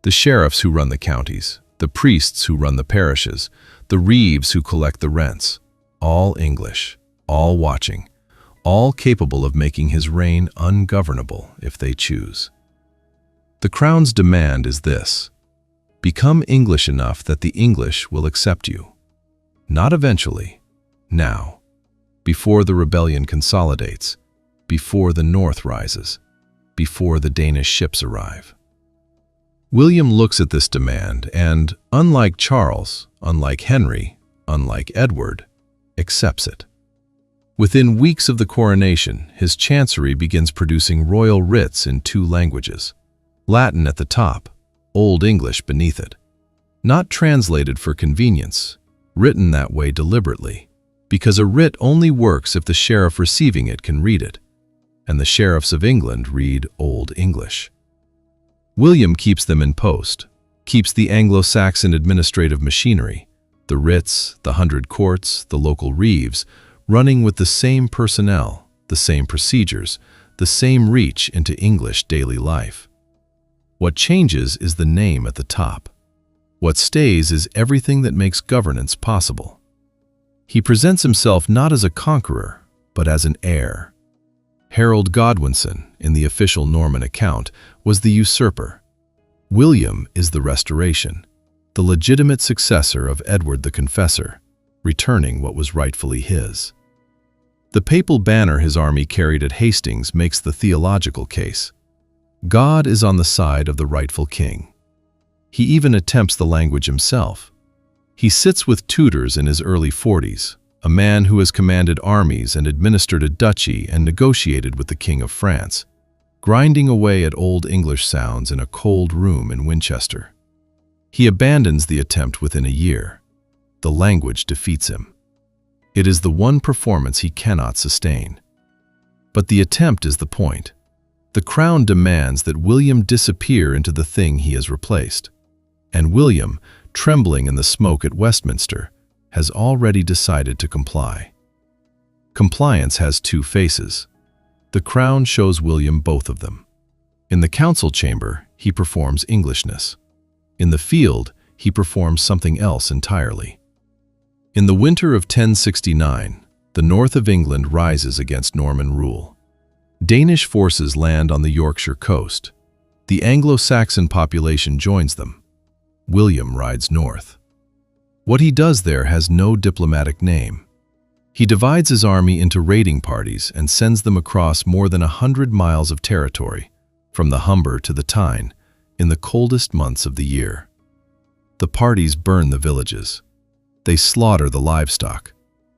The sheriffs who run the counties, the priests who run the parishes, the reeves who collect the rents, all English, all watching, all capable of making his reign ungovernable if they choose. The crown's demand is this: become English enough that the English will accept you. Not eventually, now, before the rebellion consolidates, before the North rises, before the Danish ships arrive. William looks at this demand and, unlike Charles, unlike Henry, unlike Edward, accepts it. Within weeks of the coronation, his chancery begins producing royal writs in 2 languages, Latin at the top, Old English beneath it. Not translated for convenience, written that way deliberately, because a writ only works if the sheriff receiving it can read it, and the sheriffs of England read Old English. William keeps them in post, keeps the Anglo-Saxon administrative machinery, the writs, the 100 courts, the local reeves, running with the same personnel, the same procedures, the same reach into English daily life. What changes is the name at the top. What stays is everything that makes governance possible. He presents himself not as a conqueror, but as an heir. Harold Godwinson, in the official Norman account, was the usurper. William is the restoration, the legitimate successor of Edward the Confessor, returning what was rightfully his. The papal banner his army carried at Hastings makes the theological case. God is on the side of the rightful king. He even attempts the language himself. He sits with tutors in his early 40s, a man who has commanded armies and administered a duchy and negotiated with the King of France, grinding away at Old English sounds in a cold room in Winchester. He abandons the attempt within a year. The language defeats him. It is the one performance he cannot sustain. But the attempt is the point. The crown demands that William disappear into the thing he has replaced. And William, trembling in the smoke at Westminster, has already decided to comply. Compliance has 2 faces. The crown shows William both of them. In the council chamber, he performs Englishness. In the field, he performs something else entirely. In the winter of 1069, the north of England rises against Norman rule. Danish forces land on the Yorkshire coast. The Anglo-Saxon population joins them. William rides north. What he does there has no diplomatic name. He divides his army into raiding parties and sends them across more than 100 miles of territory, from the Humber to the Tyne, in the coldest months of the year. The parties burn the villages. They slaughter the livestock,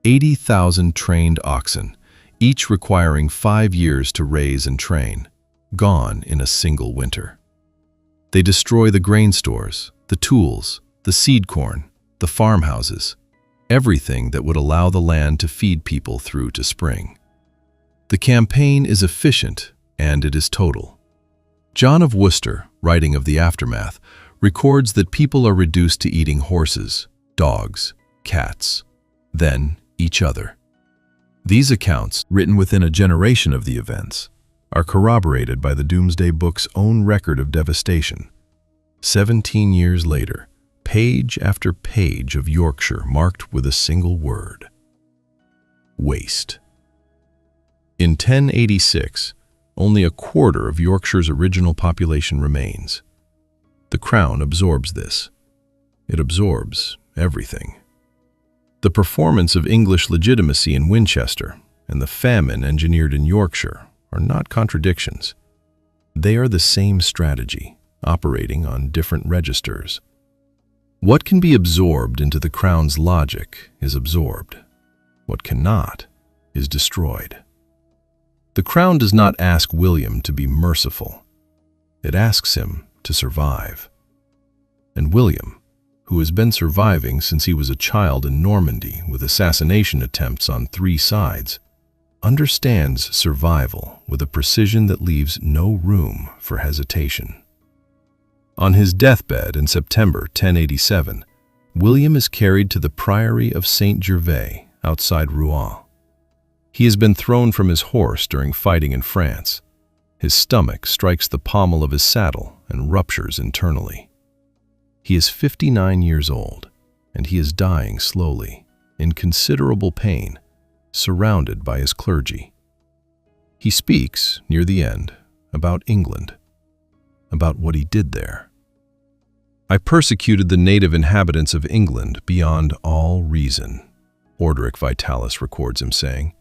80,000 trained oxen, each requiring 5 years to raise and train, gone in a single winter. They destroy the grain stores, the tools, the seed corn, the farmhouses. everything that would allow the land to feed people through to spring. The campaign is efficient, and it is total. John of Worcester, writing of the aftermath, records that people are reduced to eating horses, dogs, cats, then each other. These accounts, written within a generation of the events, are corroborated by the Doomsday Book's own record of devastation. 17 years later, page after page of Yorkshire marked with a single word: waste. In 1086, only a quarter of Yorkshire's original population remains. The Crown absorbs this. It absorbs everything. The performance of English legitimacy in Winchester and the famine engineered in Yorkshire are not contradictions. They are the same strategy, operating on different registers. What can be absorbed into the Crown's logic is absorbed. What cannot is destroyed. The Crown does not ask William to be merciful. It asks him to survive. And William, who has been surviving since he was a child in Normandy with assassination attempts on 3 sides, understands survival with a precision that leaves no room for hesitation. On his deathbed in September 1087, William is carried to the priory of Saint Gervais outside Rouen. He has been thrown from his horse during fighting in France. His stomach strikes the pommel of his saddle and ruptures internally. He is 59 years old, and he is dying slowly, in considerable pain, surrounded by his clergy. He speaks, near the end, about England, about what he did there. "I persecuted the native inhabitants of England beyond all reason," Orderic Vitalis records him saying.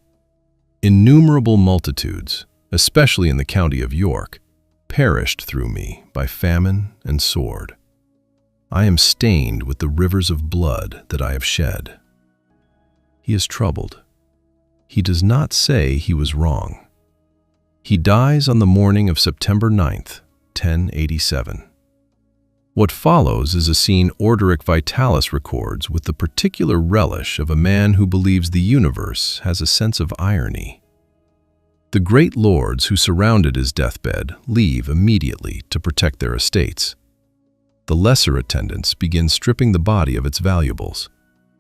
"Innumerable multitudes, especially in the county of York, perished through me by famine and sword. I am stained with the rivers of blood that I have shed." He is troubled. He does not say he was wrong. He dies on the morning of September 9th, 1087. What follows is a scene Orderic Vitalis records with the particular relish of a man who believes the universe has a sense of irony. The great lords who surrounded his deathbed leave immediately to protect their estates. The lesser attendants begin stripping the body of its valuables,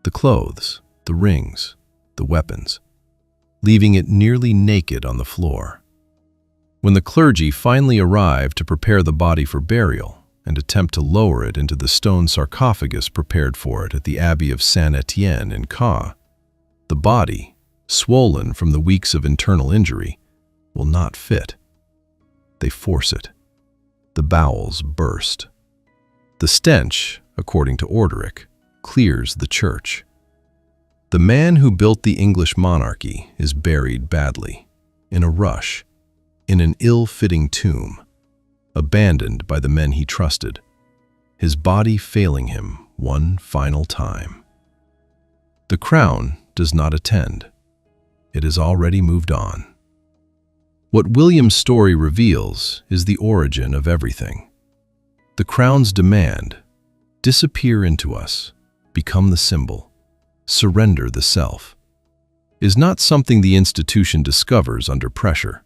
the clothes, the rings, the weapons, leaving it nearly naked on the floor. When the clergy finally arrive to prepare the body for burial and attempt to lower it into the stone sarcophagus prepared for it at the Abbey of Saint-Étienne in Caen, the body, swollen from the weeks of internal injury, will not fit. They force it. The bowels burst. The stench, according to Orderic, clears the church. The man who built the English monarchy is buried badly, in a rush, in an ill-fitting tomb, abandoned by the men he trusted, his body failing him one final time. The Crown does not attend. It has already moved on. What William's story reveals is the origin of everything. The Crown's demand: disappear into us, become the symbol, surrender the self, is not something the institution discovers under pressure.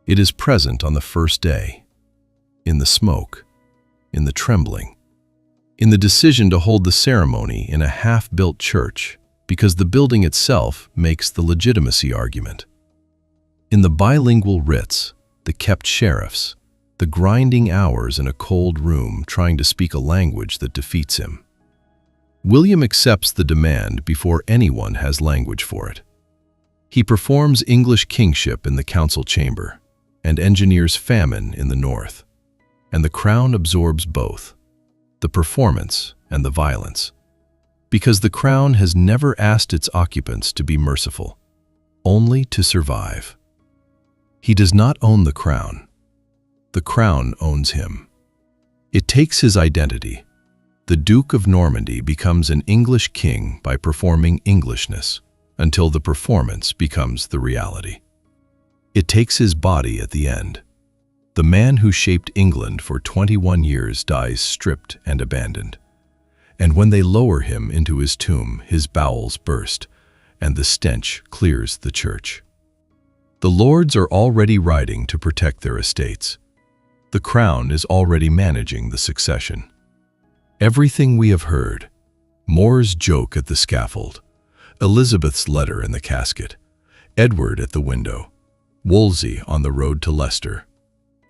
It is present on the first day, in the smoke, in the trembling, in the decision to hold the ceremony in a half-built church because the building itself makes the legitimacy argument, in the bilingual writs, the kept sheriffs, the grinding hours in a cold room trying to speak a language that defeats him. William accepts the demand before anyone has language for it. He performs English kingship in the council chamber and engineers famine in the north, and the Crown absorbs both, the performance and the violence, because the Crown has never asked its occupants to be merciful, only to survive. He does not own the Crown. The Crown owns him. It takes his identity. The Duke of Normandy becomes an English king by performing Englishness until the performance becomes the reality. It takes his body at the end. The man who shaped England for 21 years dies stripped and abandoned. And when they lower him into his tomb, his bowels burst, and the stench clears the church. The lords are already riding to protect their estates. The crown is already managing the succession. Everything we have heard, More's joke at the scaffold, Elizabeth's letter in the casket, Edward at the window, Wolsey on the road to Leicester,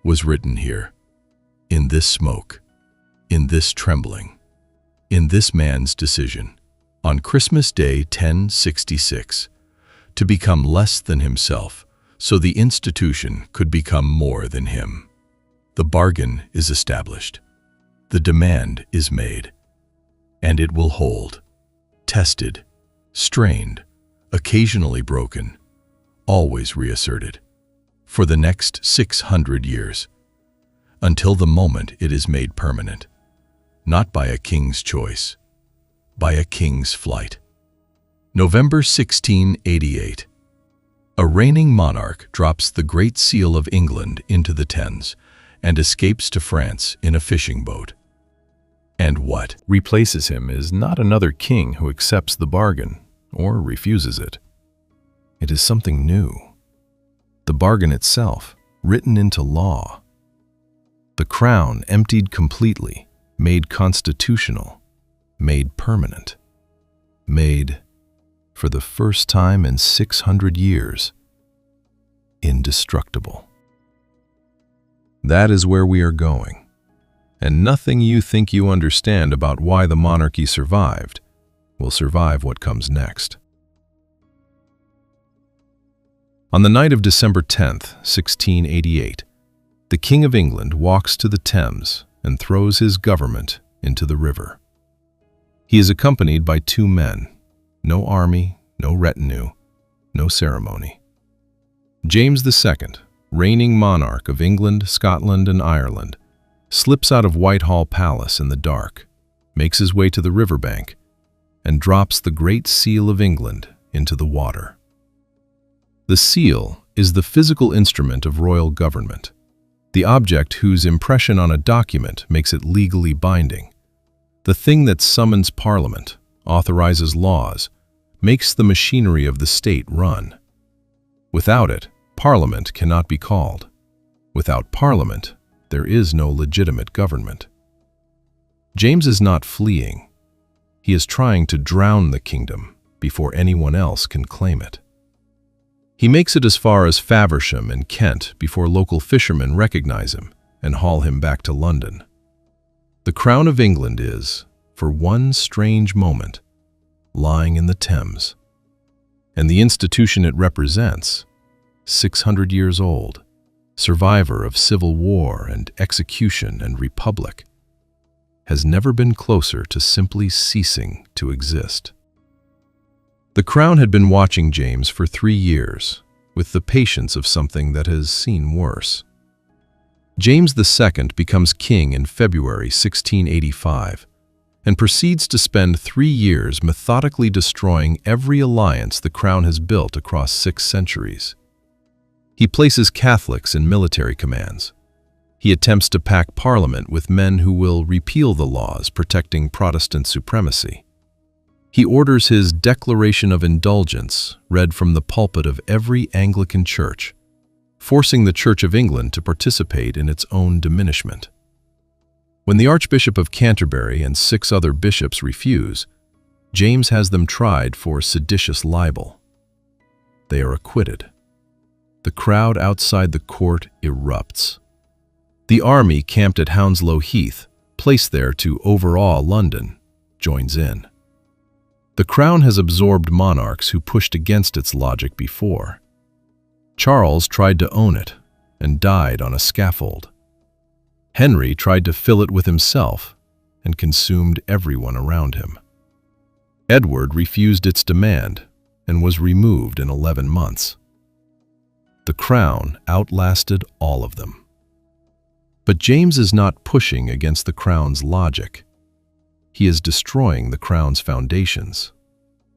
was written here, in this smoke, in this trembling, in this man's decision, on Christmas Day 1066, to become less than himself, so the institution could become more than him. The bargain is established. The demand is made. And it will hold, tested, strained, occasionally broken, always reasserted, for the next 600 years, until the moment it is made permanent, not by a king's choice, by a king's flight. November 1688. A reigning monarch drops the Great Seal of England into the Thames and escapes to France in a fishing boat. And what replaces him is not another king who accepts the bargain or refuses it. It is something new. The bargain itself, written into law. The crown emptied completely, made constitutional, made permanent, made, for the first time in 600 years, indestructible. That is where we are going, and nothing you think you understand about why the monarchy survived will survive what comes next. On the night of December 10th, 1688, the King of England walks to the Thames and throws his government into the river. He is accompanied by two men, no army, no retinue, no ceremony. James II, reigning monarch of England, Scotland, and Ireland, slips out of Whitehall Palace in the dark, makes his way to the riverbank, and drops the Great Seal of England into the water. The seal is the physical instrument of royal government, the object whose impression on a document makes it legally binding, the thing that summons Parliament, authorizes laws, makes the machinery of the state run. Without it, Parliament cannot be called. Without Parliament, there is no legitimate government. James is not fleeing. He is trying to drown the kingdom before anyone else can claim it. He makes it as far as Faversham in Kent before local fishermen recognize him and haul him back to London. The crown of England is, for one strange moment, lying in the Thames, and the institution it represents, 600 years old, survivor of civil war and execution and republic, has never been closer to simply ceasing to exist. The crown had been watching James for 3 years, with the patience of something that has seen worse. James II becomes king in February 1685 and proceeds to spend 3 years methodically destroying every alliance the crown has built across 6 centuries. He places Catholics in military commands. He attempts to pack Parliament with men who will repeal the laws protecting Protestant supremacy. He orders his Declaration of Indulgence read from the pulpit of every Anglican church, forcing the Church of England to participate in its own diminishment. When the Archbishop of Canterbury and 6 other bishops refuse, James has them tried for seditious libel. They are acquitted. The crowd outside the court erupts. The army camped at Hounslow Heath, placed there to overawe London, joins in. The crown has absorbed monarchs who pushed against its logic before. Charles tried to own it and died on a scaffold. Henry tried to fill it with himself and consumed everyone around him. Edward refused its demand and was removed in 11 months. The crown outlasted all of them. But James is not pushing against the crown's logic. He is destroying the crown's foundations: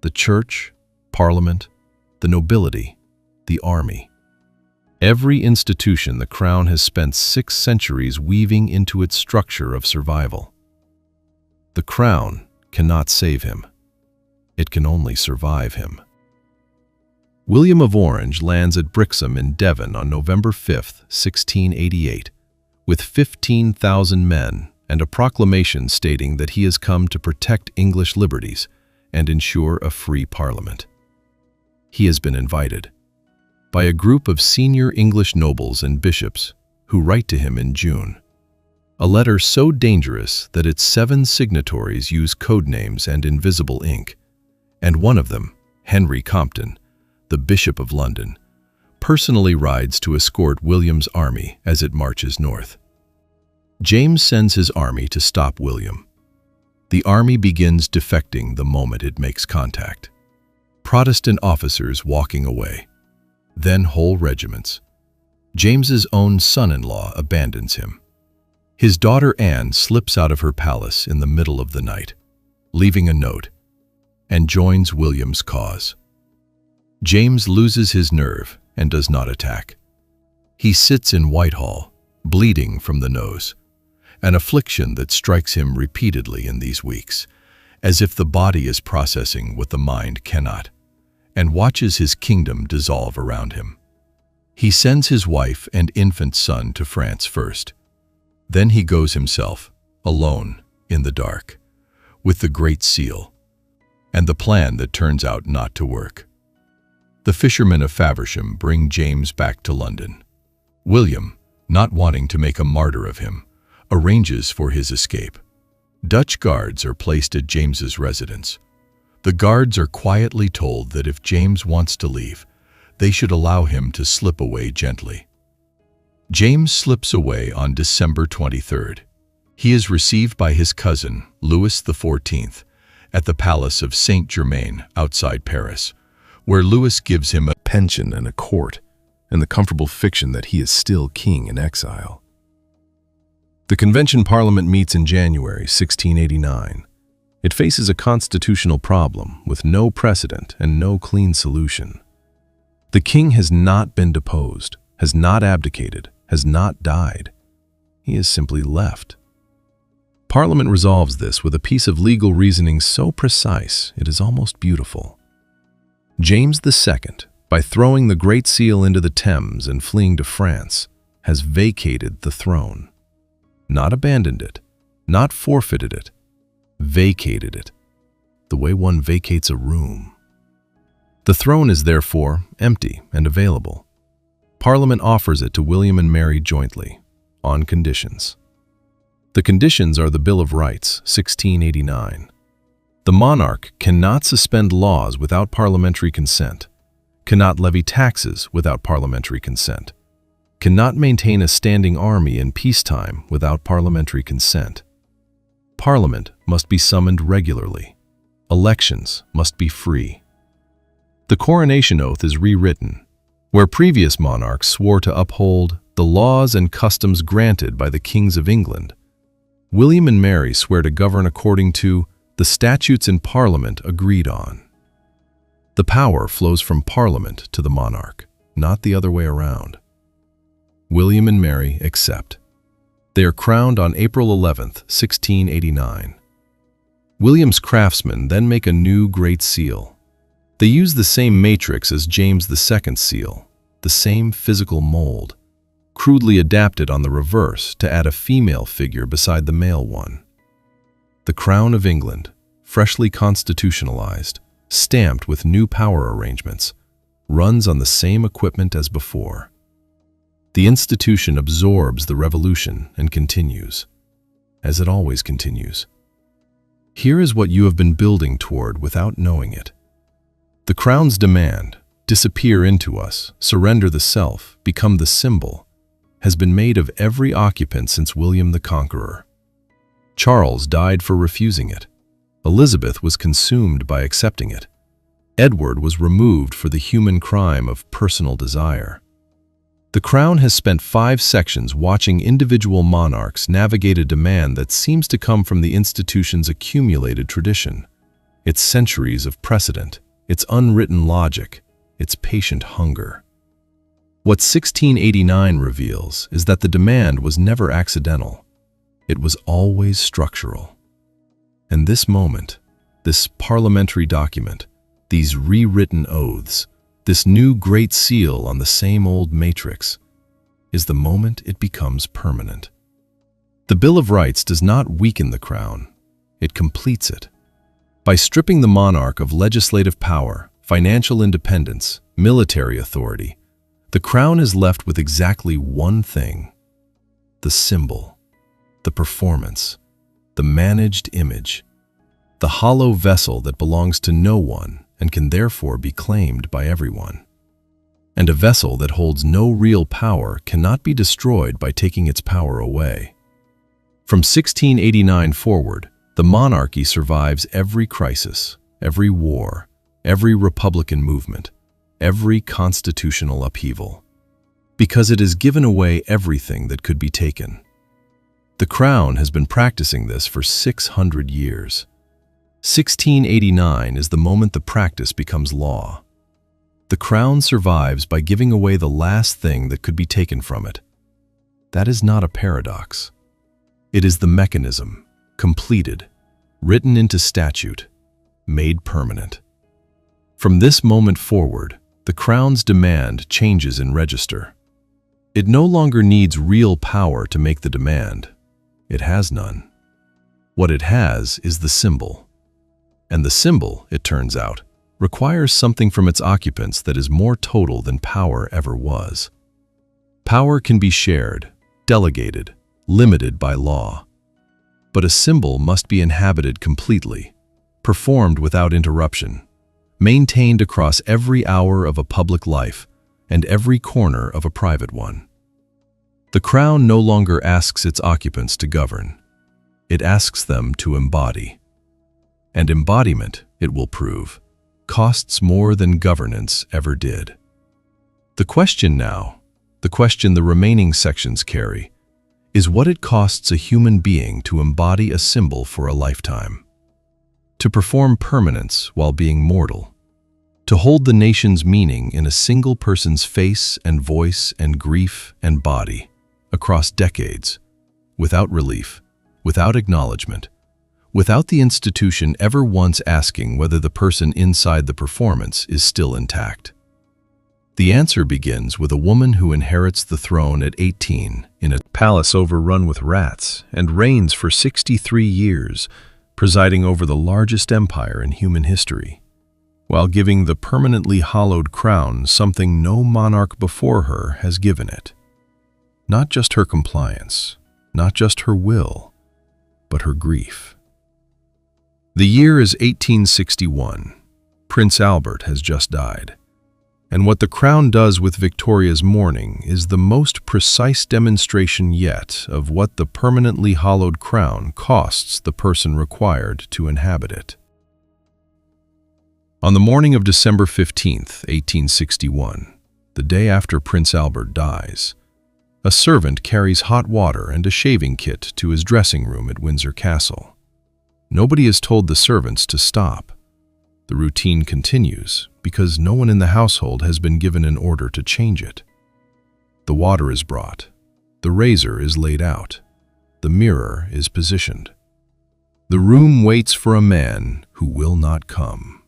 the church, Parliament, the nobility, the army. Every institution the crown has spent 6 centuries weaving into its structure of survival. The crown cannot save him. It can only survive him. William of Orange lands at Brixham in Devon on November 5, 1688, with 15,000 men and a proclamation stating that he has come to protect English liberties and ensure a free parliament. He has been invited by a group of senior English nobles and bishops who write to him in June. A letter so dangerous that its 7 signatories use code names and invisible ink, and one of them, Henry Compton, the Bishop of London, personally rides to escort William's army as it marches north. James sends his army to stop William. The army begins defecting the moment it makes contact. Protestant officers walking away, then whole regiments. James's own son-in-law abandons him. His daughter Anne slips out of her palace in the middle of the night, leaving a note, and joins William's cause. James loses his nerve and does not attack. He sits in Whitehall, bleeding from the nose, an affliction that strikes him repeatedly in these weeks, as if the body is processing what the mind cannot, and watches his kingdom dissolve around him. He sends his wife and infant son to France first. Then he goes himself, alone, in the dark, with the Great Seal, and the plan that turns out not to work. The fishermen of Faversham bring James back to London. William, not wanting to make a martyr of him, arranges for his escape. Dutch guards are placed at James's residence. The guards are quietly told that if James wants to leave, they should allow him to slip away gently. James slips away on December 23rd. He is received by his cousin, Louis XIV, at the Palace of Saint-Germain outside Paris, where Louis gives him a Pension and a court, and the comfortable fiction that he is still king in exile. The Convention Parliament meets in January 1689. It faces a constitutional problem with no precedent and no clean solution. The king has not been deposed, has not abdicated, has not died. He is simply left. Parliament resolves this with a piece of legal reasoning so precise it is almost beautiful. James II, by throwing the Great Seal into the Thames and fleeing to France, has vacated the throne. Not abandoned it, not forfeited it, vacated it, the way one vacates a room. The throne is therefore empty and available. Parliament offers it to William and Mary jointly, on conditions. The conditions are the Bill of Rights, 1689. The monarch cannot suspend laws without parliamentary consent, cannot levy taxes without parliamentary consent, cannot maintain a standing army in peacetime without parliamentary consent. Parliament must be summoned regularly. Elections must be free. The coronation oath is rewritten, where previous monarchs swore to uphold the laws and customs granted by the kings of England. William and Mary swear to govern according to the statutes in Parliament agreed on. The power flows from Parliament to the monarch, not the other way around. William and Mary accept. They are crowned on April 11, 1689. William's craftsmen then make a new Great Seal. They use the same matrix as James II's seal, the same physical mold, crudely adapted on the reverse to add a female figure beside the male one. The Crown of England, freshly constitutionalized, stamped with new power arrangements, runs on the same equipment as before. The institution absorbs the revolution and continues, as it always continues. Here is what you have been building toward without knowing it. The Crown's demand, disappear into us, surrender the self, become the symbol, has been made of every occupant since William the Conqueror. Charles died for refusing it. Elizabeth was consumed by accepting it. Edward was removed for the human crime of personal desire. The Crown has spent 5 sections watching individual monarchs navigate a demand that seems to come from the institution's accumulated tradition, its centuries of precedent, its unwritten logic, its patient hunger. What 1689 reveals is that the demand was never accidental. It was always structural. And this moment, this parliamentary document, these rewritten oaths, this new Great Seal on the same old matrix, is the moment it becomes permanent. The Bill of Rights does not weaken the crown, it completes it. By stripping the monarch of legislative power, financial independence, military authority, the crown is left with exactly one thing: the symbol, the performance, the managed image, the hollow vessel that belongs to no one and can therefore be claimed by everyone. And a vessel that holds no real power cannot be destroyed by taking its power away. From 1689 forward, the monarchy survives every crisis, every war, every Republican movement, every constitutional upheaval, because it has given away everything that could be taken. The crown has been practicing this for 600 years. 1689 is the moment the practice becomes law. The crown survives by giving away the last thing that could be taken from it. That is not a paradox. It is the mechanism, completed, written into statute, made permanent. From this moment forward, the crown's demand changes in register. It no longer needs real power to make the demand. It has none. What it has is the symbol. And the symbol, it turns out, requires something from its occupants that is more total than power ever was. Power can be shared, delegated, limited by law. But a symbol must be inhabited completely, performed without interruption, maintained across every hour of a public life and every corner of a private one. The crown no longer asks its occupants to govern. It asks them to embody. And embodiment, it will prove, costs more than governance ever did. The question now, the question the remaining sections carry, is what it costs a human being to embody a symbol for a lifetime, to perform permanence while being mortal, to hold the nation's meaning in a single person's face and voice and grief and body across decades, without relief, without acknowledgement, without the institution ever once asking whether the person inside the performance is still intact. The answer begins with a woman who inherits the throne at 18 in a palace overrun with rats and reigns for 63 years, presiding over the largest empire in human history, while giving the permanently hollowed crown something no monarch before her has given it. Not just her compliance, not just her will, but her grief. The year is 1861. Prince Albert has just died. And what the crown does with Victoria's mourning is the most precise demonstration yet of what the permanently hollowed crown costs the person required to inhabit it. On the morning of December 15th, 1861, the day after Prince Albert dies, a servant carries hot water and a shaving kit to his dressing room at Windsor Castle. Nobody has told the servants to stop. The routine continues because no one in the household has been given an order to change it. The water is brought. The razor is laid out. The mirror is positioned. The room waits for a man who will not come.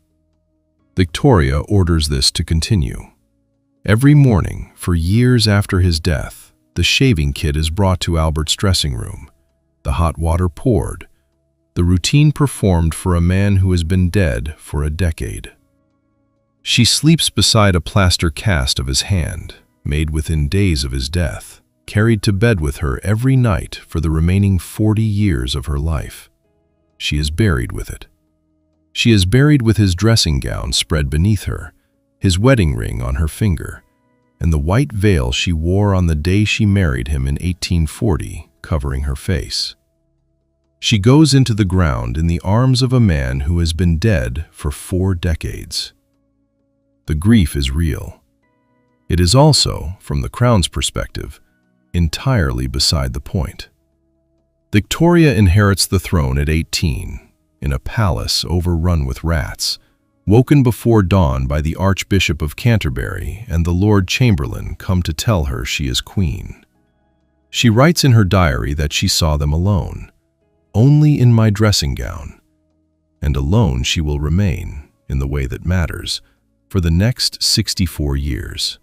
Victoria orders this to continue. Every morning, for years after his death, the shaving kit is brought to Albert's dressing room, the hot water poured, the routine performed for a man who has been dead for a decade. She sleeps beside a plaster cast of his hand, made within days of his death, carried to bed with her every night for the remaining 40 years of her life. She is buried with it. She is buried with his dressing gown spread beneath her, his wedding ring on her finger, and the white veil she wore on the day she married him in 1840 covering her face. She goes into the ground in the arms of a man who has been dead for 4 decades. The grief is real. It is also, from the crown's perspective, entirely beside the point. Victoria inherits the throne at 18, in a palace overrun with rats, woken before dawn by the Archbishop of Canterbury and the Lord Chamberlain come to tell her she is queen. She writes in her diary that she saw them alone. "Only in my dressing gown, and alone she will remain, in the way that matters, for the next 64 years.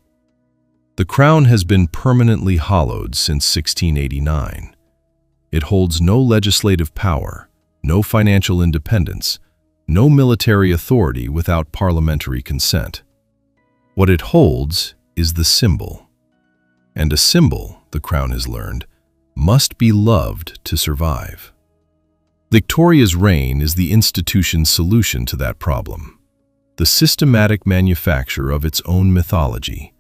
The crown has been permanently hollowed since 1689. It holds no legislative power, no financial independence, no military authority without parliamentary consent. What it holds is the symbol. And a symbol, the crown has learned, must be loved to survive. Victoria's reign is the institution's solution to that problem. The systematic manufacture of its own mythology,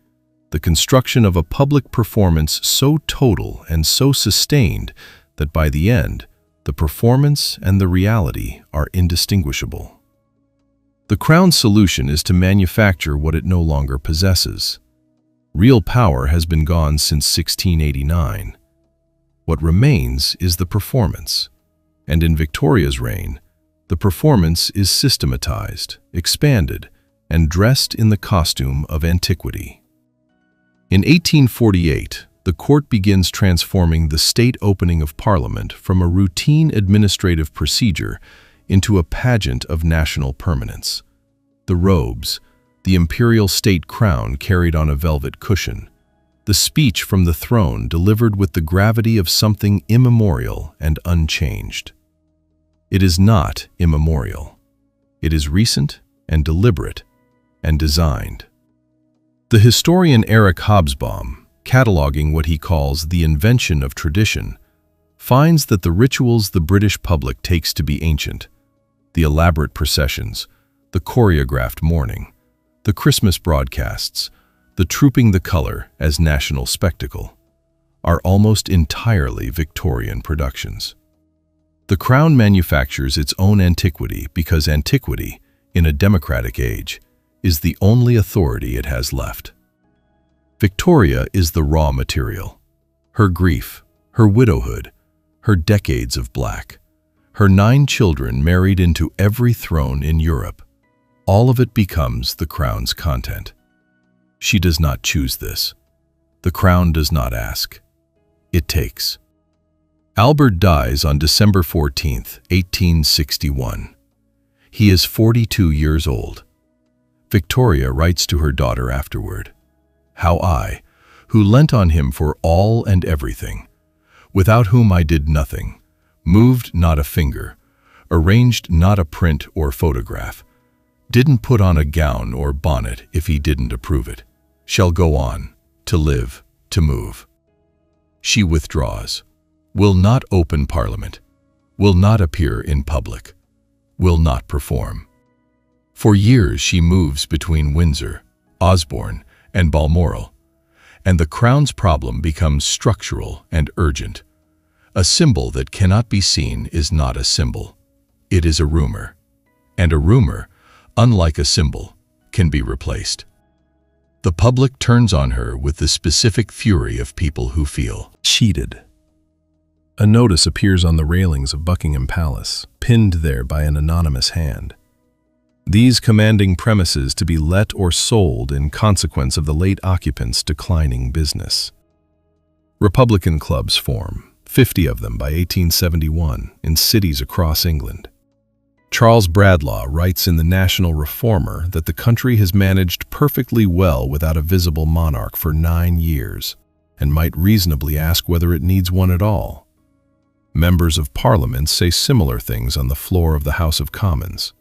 the construction of a public performance so total and so sustained that by the end, the performance and the reality are indistinguishable. The crown's solution is to manufacture what it no longer possesses. Real power has been gone since 1689. What remains is the performance. And in Victoria's reign, the performance is systematized, expanded, and dressed in the costume of antiquity. In 1848, the court begins transforming the state opening of Parliament from a routine administrative procedure into a pageant of national permanence. The robes, the imperial state crown carried on a velvet cushion, the speech from the throne delivered with the gravity of something immemorial and unchanged. It is not immemorial. It is recent and deliberate and designed. The historian Eric Hobsbawm, cataloging what he calls the invention of tradition, finds that the rituals the British public takes to be ancient, the elaborate processions, the choreographed mourning, the Christmas broadcasts, the trooping the color as national spectacle, are almost entirely Victorian productions. The crown manufactures its own antiquity because antiquity, in a democratic age, is the only authority it has left. Victoria is the raw material. Her grief, her widowhood, her decades of black, her 9 children married into every throne in Europe, all of it becomes the crown's content. She does not choose this. The crown does not ask. It takes. Albert dies on December 14, 1861. He is 42 years old. Victoria writes to her daughter afterward, "How I, who leant on him for all and everything, without whom I did nothing, moved not a finger, arranged not a print or photograph, didn't put on a gown or bonnet if he didn't approve it, shall go on, to live, to move." She withdraws, will not open Parliament, will not appear in public, will not perform. For years she moves between Windsor, Osborne, and Balmoral, and the crown's problem becomes structural and urgent. A symbol that cannot be seen is not a symbol. It is a rumor. And a rumor, unlike a symbol, can be replaced. The public turns on her with the specific fury of people who feel cheated. A notice appears on the railings of Buckingham Palace, pinned there by an anonymous hand. These commanding premises to be let or sold in consequence of the late occupants' declining business. Republican clubs form, 50 of them by 1871, in cities across England. Charles Bradlaugh writes in the National Reformer that the country has managed perfectly well without a visible monarch for 9 years, and might reasonably ask whether it needs one at all. Members of Parliament say similar things on the floor of the House of Commons.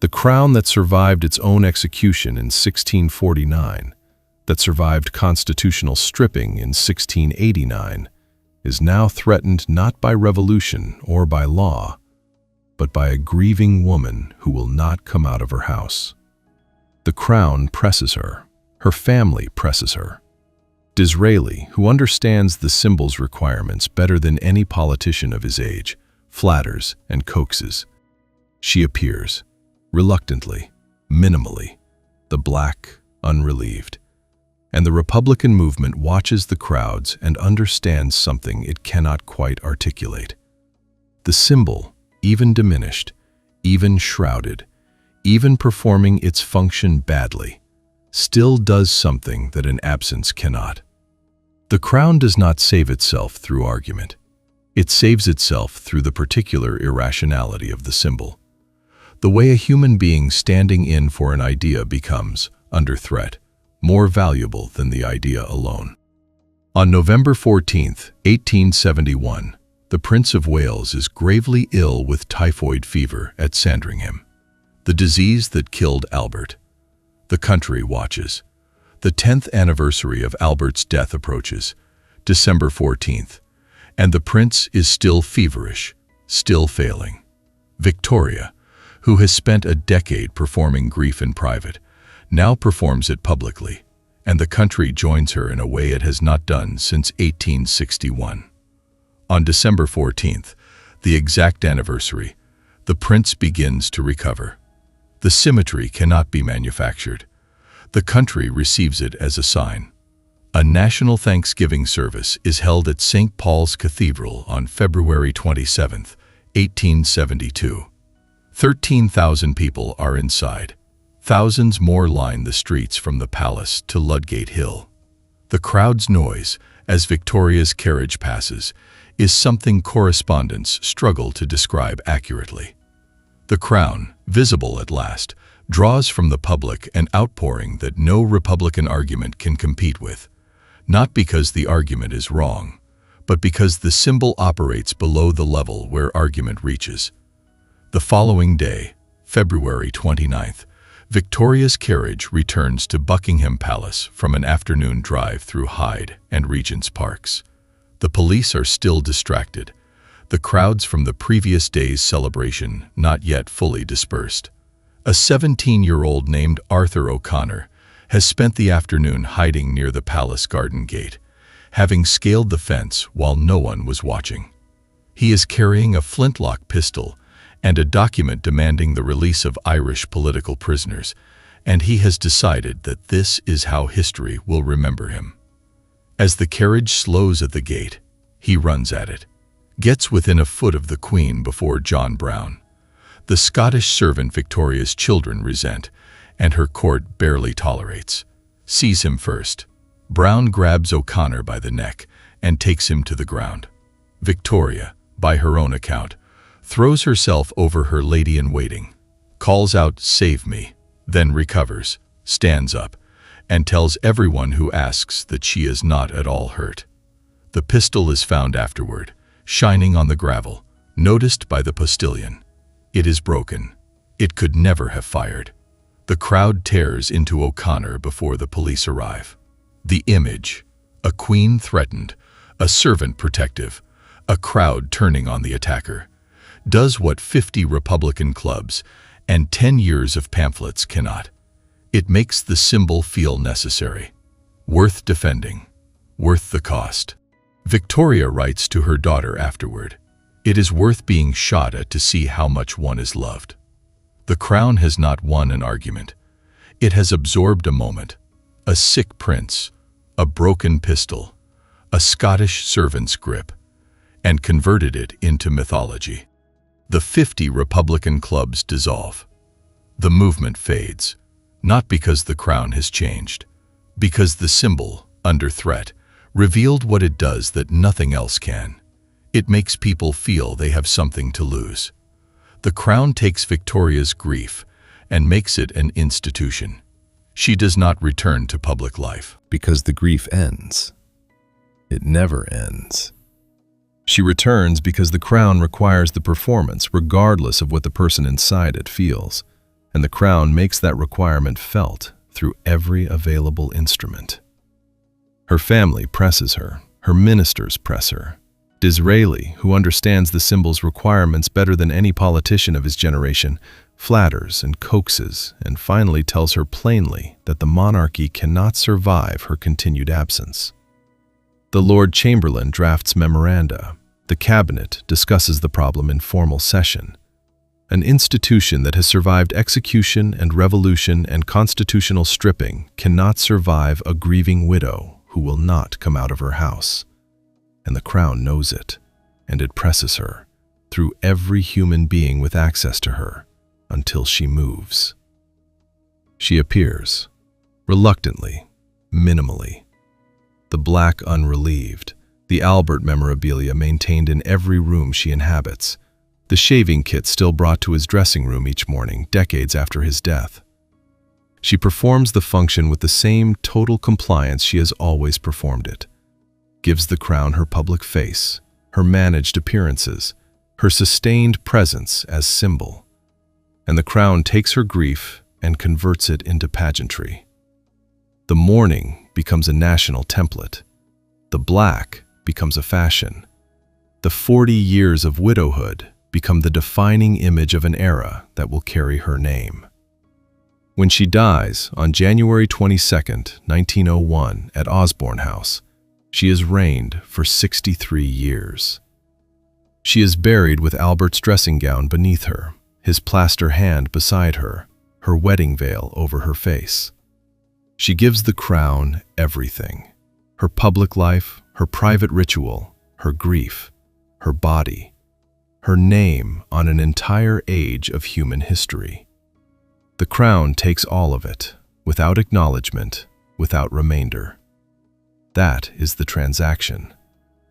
The crown that survived its own execution in 1649, that survived constitutional stripping in 1689, is now threatened not by revolution or by law, but by a grieving woman who will not come out of her house. The crown presses her. Her family presses her. Disraeli, who understands the symbol's requirements better than any politician of his age, flatters and coaxes. She appears, reluctantly, minimally, the black, unrelieved. And the Republican movement watches the crowds and understands something it cannot quite articulate. The symbol, even diminished, even shrouded, even performing its function badly, still does something that an absence cannot. The crown does not save itself through argument. It saves itself through the particular irrationality of the symbol. the way a human being standing in for an idea becomes, under threat, more valuable than the idea alone. On November 14, 1871, the Prince of Wales is gravely ill with typhoid fever at Sandringham, the disease that killed Albert. The country watches. The 10th anniversary of Albert's death approaches, December 14th, and the prince is still feverish, still failing. Victoria, who has spent a decade performing grief in private, now performs it publicly, and the country joins her in a way it has not done since 1861. On December 14th, the exact anniversary, the prince begins to recover. The symmetry cannot be manufactured. The country receives it as a sign. A national Thanksgiving service is held at St. Paul's Cathedral on February 27, 1872. 13,000 people are inside. Thousands more line the streets from the palace to Ludgate Hill. The crowd's noise, as Victoria's carriage passes, is something correspondents struggle to describe accurately. The crown, visible at last, draws from the public an outpouring that no Republican argument can compete with, not because the argument is wrong, but because the symbol operates below the level where argument reaches. The following day, February 29th, Victoria's carriage returns to Buckingham Palace from an afternoon drive through Hyde and Regent's Parks. The police are still distracted, the crowds from the previous day's celebration not yet fully dispersed. A 17-year-old named Arthur O'Connor has spent the afternoon hiding near the palace garden gate, having scaled the fence while no one was watching. He is carrying a flintlock pistol and a document demanding the release of Irish political prisoners, and he has decided that this is how history will remember him. As the carriage slows at the gate, he runs at it, gets within a foot of the Queen before John Brown. The Scottish servant Victoria's children resent, and her court barely tolerates. Sees him first. Brown grabs O'Connor by the neck and takes him to the ground. Victoria, by her own account, throws herself over her lady-in-waiting, calls out, "Save me," then recovers, stands up, and tells everyone who asks that she is not at all hurt. The pistol is found afterward, shining on the gravel, noticed by the postilion. It is broken. It could never have fired. The crowd tears into O'Connor before the police arrive. The image, a queen threatened, a servant protective, a crowd turning on the attacker, does what 50 Republican clubs and 10 years of pamphlets cannot. It makes the symbol feel necessary, worth defending, worth the cost. Victoria writes to her daughter afterward, "It is worth being shot at to see how much one is loved." The crown has not won an argument. It has absorbed a moment, a sick prince, a broken pistol, a Scottish servant's grip, and converted it into mythology. The 50 Republican clubs dissolve. The movement fades, not because the crown has changed, because the symbol, under threat, revealed what it does that nothing else can. It makes people feel they have something to lose. The crown takes Victoria's grief and makes it an institution. She does not return to public life. Because the grief ends. It never ends. She returns because the crown requires the performance regardless of what the person inside it feels, and the crown makes that requirement felt through every available instrument. Her family presses her, her ministers press her. Disraeli, who understands the symbol's requirements better than any politician of his generation, flatters and coaxes and finally tells her plainly that the monarchy cannot survive her continued absence. The Lord Chamberlain drafts memoranda. The cabinet discusses the problem in formal session. An institution that has survived execution and revolution and constitutional stripping cannot survive a grieving widow who will not come out of her house. And the crown knows it, and it presses her through every human being with access to her until she moves. She appears, reluctantly, minimally. The black unrelieved, the Albert memorabilia maintained in every room she inhabits, the shaving kit still brought to his dressing room each morning, decades after his death. She performs the function with the same total compliance she has always performed it. Gives the crown her public face, her managed appearances, her sustained presence as symbol. And the crown takes her grief and converts it into pageantry. The mourning becomes a national template. The black becomes a fashion. The 40 years of widowhood become the defining image of an era that will carry her name. When she dies on January 22, 1901 at Osborne House, she has reigned for 63 years. She is buried with Albert's dressing gown beneath her, his plaster hand beside her, her wedding veil over her face. She gives the crown everything: her public life, her private ritual, her grief, her body, her name on an entire age of human history. The crown takes all of it, without acknowledgement, without remainder. That is the transaction.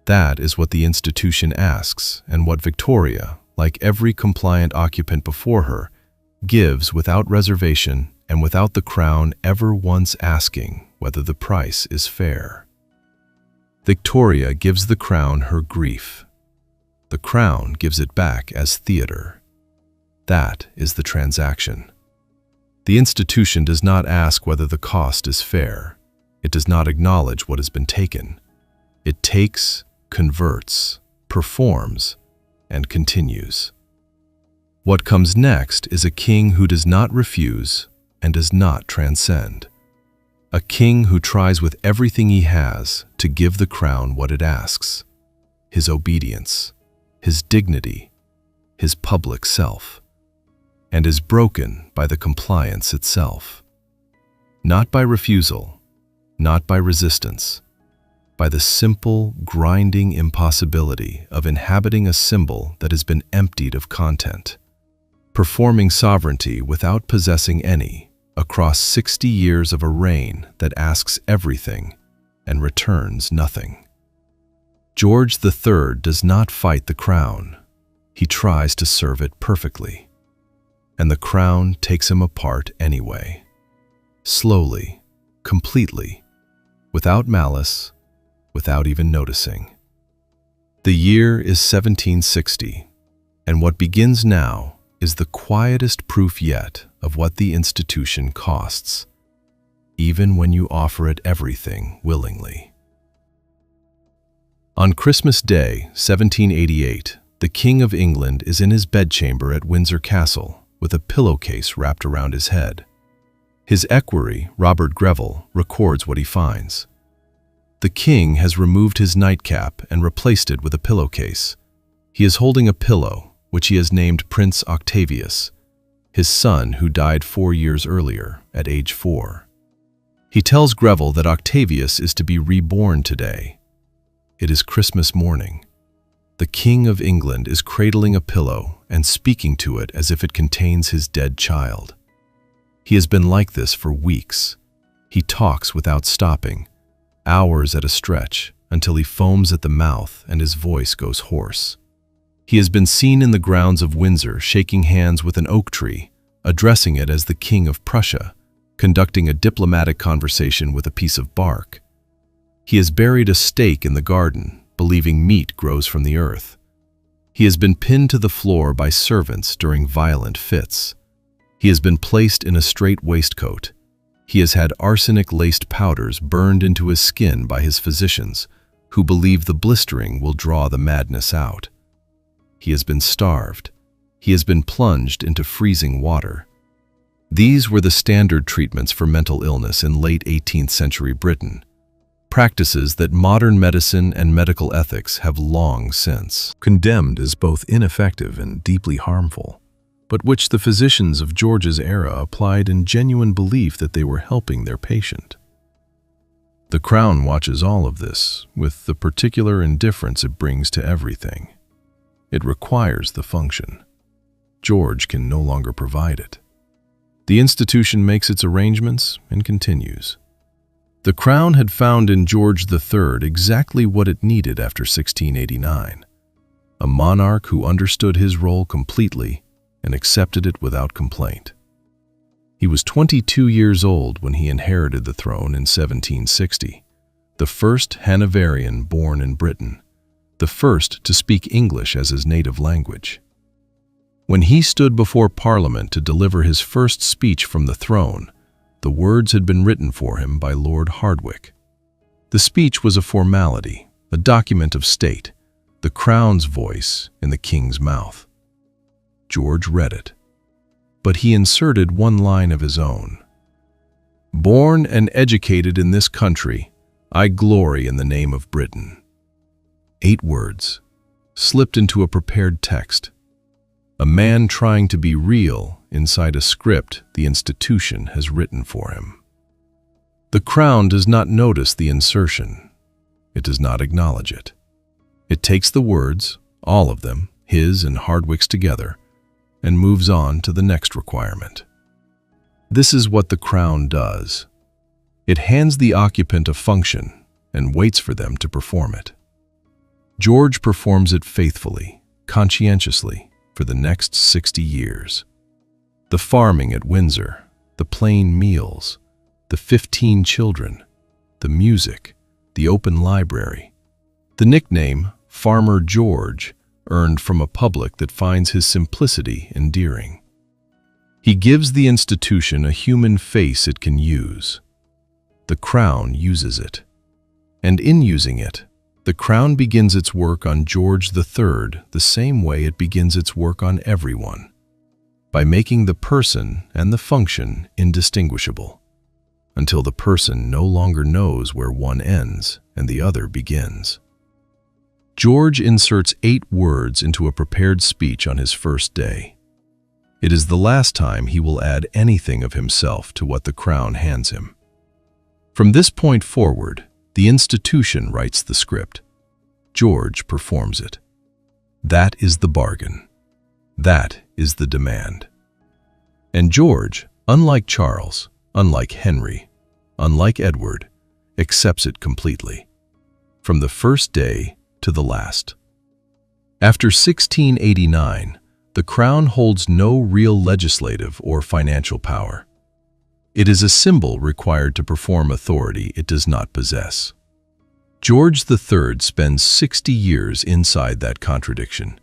That is what the institution asks, and what Victoria, like every compliant occupant before her, gives without reservation and without the crown ever once asking whether the price is fair. Victoria gives the crown her grief. The crown gives it back as theater. That is the transaction. The institution does not ask whether the cost is fair. It does not acknowledge what has been taken. It takes, converts, performs, and continues. What comes next is a king who does not refuse and does not transcend. A king who tries with everything he has to give the crown what it asks: his obedience, his dignity, his public self, and is broken by the compliance itself. Not by refusal, not by resistance, by the simple, grinding impossibility of inhabiting a symbol that has been emptied of content, performing sovereignty without possessing any, across 60 years of a reign that asks everything and returns nothing. George III does not fight the crown. He tries to serve it perfectly. And the crown takes him apart anyway. Slowly, completely, without malice, without even noticing. The year is 1760, and what begins now is the quietest proof yet of what the institution costs, even when you offer it everything willingly. On Christmas Day, 1788, the King of England is in his bedchamber at Windsor Castle with a pillowcase wrapped around his head. His equerry, Robert Greville, records what he finds. The king has removed his nightcap and replaced it with a pillowcase. He is holding a pillow, which he has named Prince Octavius, his son who died 4 years earlier, at age 4. He tells Greville that Octavius is to be reborn today. It is Christmas morning. The King of England is cradling a pillow and speaking to it as if it contains his dead child. He has been like this for weeks. He talks without stopping, hours at a stretch, until he foams at the mouth and his voice goes hoarse. He has been seen in the grounds of Windsor shaking hands with an oak tree, addressing it as the King of Prussia, conducting a diplomatic conversation with a piece of bark. He has buried a stake in the garden, believing meat grows from the earth. He has been pinned to the floor by servants during violent fits. He has been placed in a strait waistcoat. He has had arsenic-laced powders burned into his skin by his physicians, who believe the blistering will draw the madness out. He has been starved. He has been plunged into freezing water. These were the standard treatments for mental illness in late 18th century Britain, practices that modern medicine and medical ethics have long since condemned as both ineffective and deeply harmful, but which the physicians of George's era applied in genuine belief that they were helping their patient. The Crown watches all of this with the particular indifference it brings to everything. It requires the function. George can no longer provide it. The institution makes its arrangements and continues. The Crown had found in George III exactly what it needed after 1689. a monarch who understood his role completely and accepted it without complaint. He was 22 years old when he inherited the throne in 1760, the first Hanoverian born in Britain, the first to speak English as his native language. When he stood before Parliament to deliver his first speech from the throne, the words had been written for him by Lord Hardwicke. The speech was a formality, a document of state, the crown's voice in the king's mouth. George read it, but he inserted one line of his own. "Born and educated in this country, I glory in the name of Britain." 8 words, slipped into a prepared text. A man trying to be real inside a script the institution has written for him. The Crown does not notice the insertion. It does not acknowledge it. It takes the words, all of them, his and Hardwicke's together, and moves on to the next requirement. This is what the Crown does. It hands the occupant a function and waits for them to perform it. George performs it faithfully, conscientiously, for the next 60 years. The farming at Windsor, the plain meals, the 15 children, the music, the open library. The nickname, Farmer George, earned from a public that finds his simplicity endearing. He gives the institution a human face it can use. The Crown uses it. And in using it, the Crown begins its work on George III the same way it begins its work on everyone, by making the person and the function indistinguishable, until the person no longer knows where one ends and the other begins. George inserts 8 words into a prepared speech on his first day. It is the last time he will add anything of himself to what the Crown hands him. From this point forward, the institution writes the script. George performs it. That is the bargain. That is the demand. And George, unlike Charles, unlike Henry, unlike Edward, accepts it completely, from the first day to the last. After 1689, the Crown holds no real legislative or financial power. It is a symbol required to perform authority it does not possess. George III spends 60 years inside that contradiction,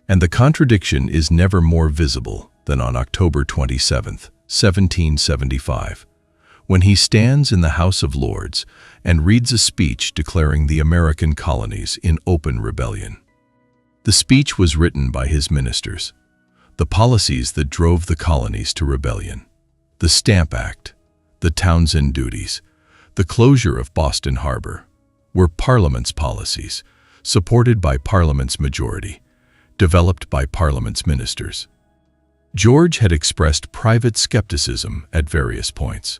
and the contradiction is never more visible than on October 27, 1775, when he stands in the House of Lords and reads a speech declaring the American colonies in open rebellion. The speech was written by his ministers. The policies that drove the colonies to rebellion, the Stamp Act, the Townshend duties, the closure of Boston Harbor, were Parliament's policies, supported by Parliament's majority, developed by Parliament's ministers. George had expressed private skepticism at various points.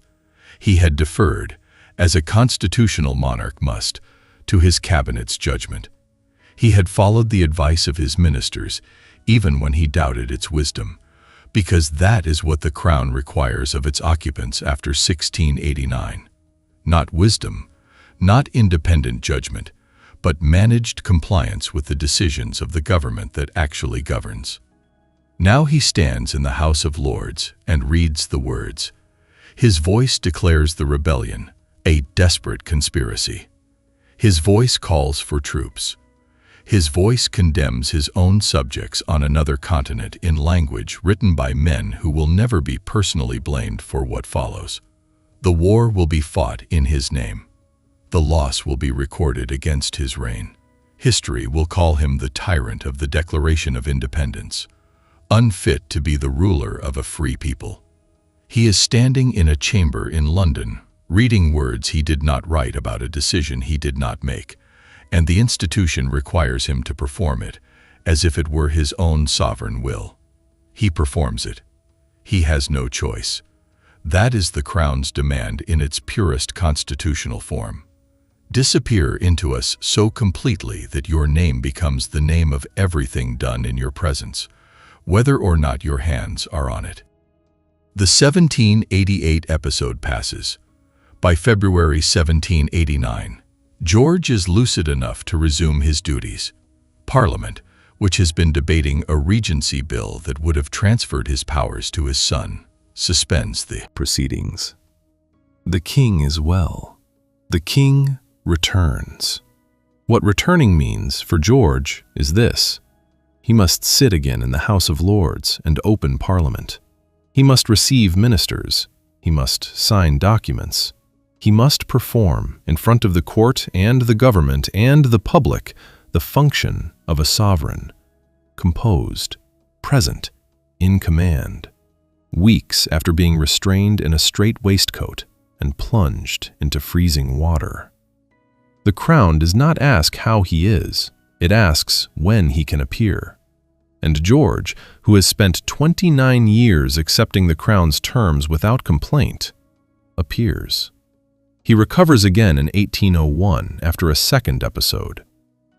He had deferred, as a constitutional monarch must, to his cabinet's judgment. He had followed the advice of his ministers, even when he doubted its wisdom, because that is what the Crown requires of its occupants after 1689. Not wisdom, not independent judgment, but managed compliance with the decisions of the government that actually governs. Now he stands in the House of Lords and reads the words. His voice declares the rebellion, a desperate conspiracy. His voice calls for troops. His voice condemns his own subjects on another continent in language written by men who will never be personally blamed for what follows. The war will be fought in his name. The loss will be recorded against his reign. History will call him the tyrant of the Declaration of Independence, unfit to be the ruler of a free people. He is standing in a chamber in London, reading words he did not write about a decision he did not make, and the institution requires him to perform it, as if it were his own sovereign will. He performs it. He has no choice. That is the Crown's demand in its purest constitutional form. Disappear into us so completely that your name becomes the name of everything done in your presence, whether or not your hands are on it. The 1788 episode passes. By February 1789, George is lucid enough to resume his duties. Parliament, which has been debating a regency bill that would have transferred his powers to his son, suspends the proceedings. The king is well. The king returns. What returning means for George is this: he must sit again in the House of Lords and open Parliament. He must receive ministers. He must sign documents. He must perform in front of the court and the government and the public the function of a sovereign, composed, present, in command, weeks after being restrained in a strait waistcoat and plunged into freezing water. The crown does not ask how he is, it asks when he can appear. And George, who has spent 29 years accepting the crown's terms without complaint, appears. He recovers again in 1801 after a second episode,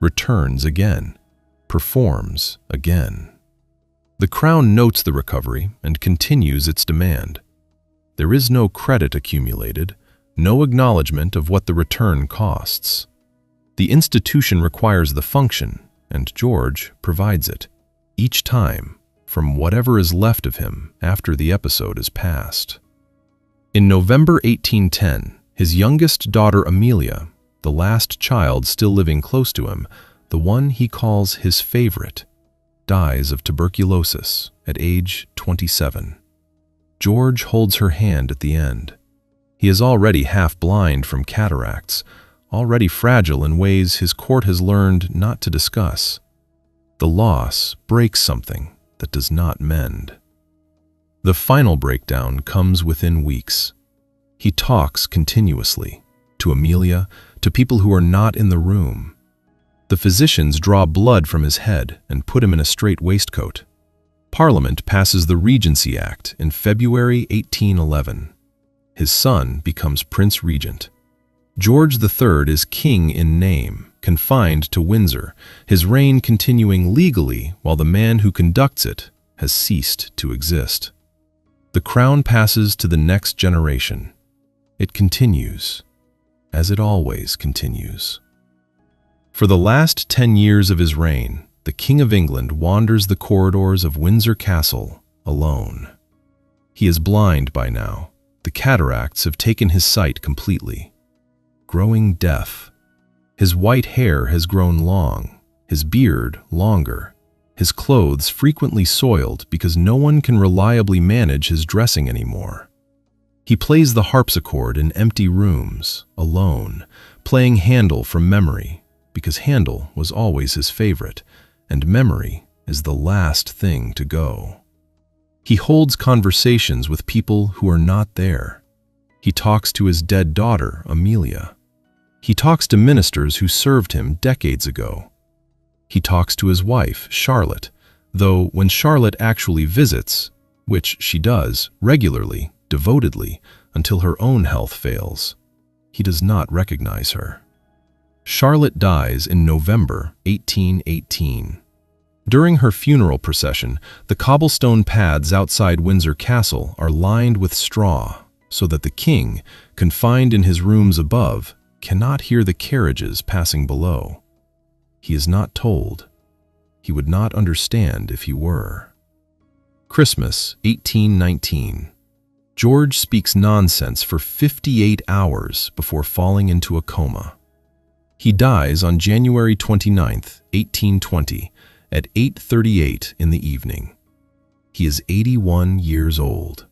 returns again, performs again. The crown notes the recovery and continues its demand. There is no credit accumulated, no acknowledgement of what the return costs. The institution requires the function, and George provides it, each time, from whatever is left of him after the episode is past. In November 1810, his youngest daughter Amelia, the last child still living close to him, the one he calls his favorite, dies of tuberculosis at age 27. George holds her hand at the end. He is already half blind from cataracts, already fragile in ways his court has learned not to discuss. The loss breaks something that does not mend. The final breakdown comes within weeks. He talks continuously, to Amelia, to people who are not in the room. The physicians draw blood from his head and put him in a strait waistcoat. Parliament passes the Regency Act in February 1811. His son becomes Prince Regent. George III is king in name, confined to Windsor, his reign continuing legally while the man who conducts it has ceased to exist. The crown passes to the next generation. It continues, as it always continues. For the last 10 years of his reign, the King of England wanders the corridors of Windsor Castle alone. He is blind by now. The cataracts have taken his sight completely. Growing deaf. His white hair has grown long, his beard longer, his clothes frequently soiled because no one can reliably manage his dressing anymore. He plays the harpsichord in empty rooms, alone, playing Handel from memory, because Handel was always his favorite, and memory is the last thing to go. He holds conversations with people who are not there. He talks to his dead daughter, Amelia. He talks to ministers who served him decades ago. He talks to his wife, Charlotte, though when Charlotte actually visits, which she does regularly, devotedly, until her own health fails, he does not recognize her. Charlotte dies in November 1818. During her funeral procession, the cobblestone paths outside Windsor Castle are lined with straw, so that the king, confined in his rooms above, cannot hear the carriages passing below. He is not told. He would not understand if he were. Christmas, 1819. George speaks nonsense for 58 hours before falling into a coma. He dies on January 29, 1820, at 8:38 in the evening. He is 81 years old.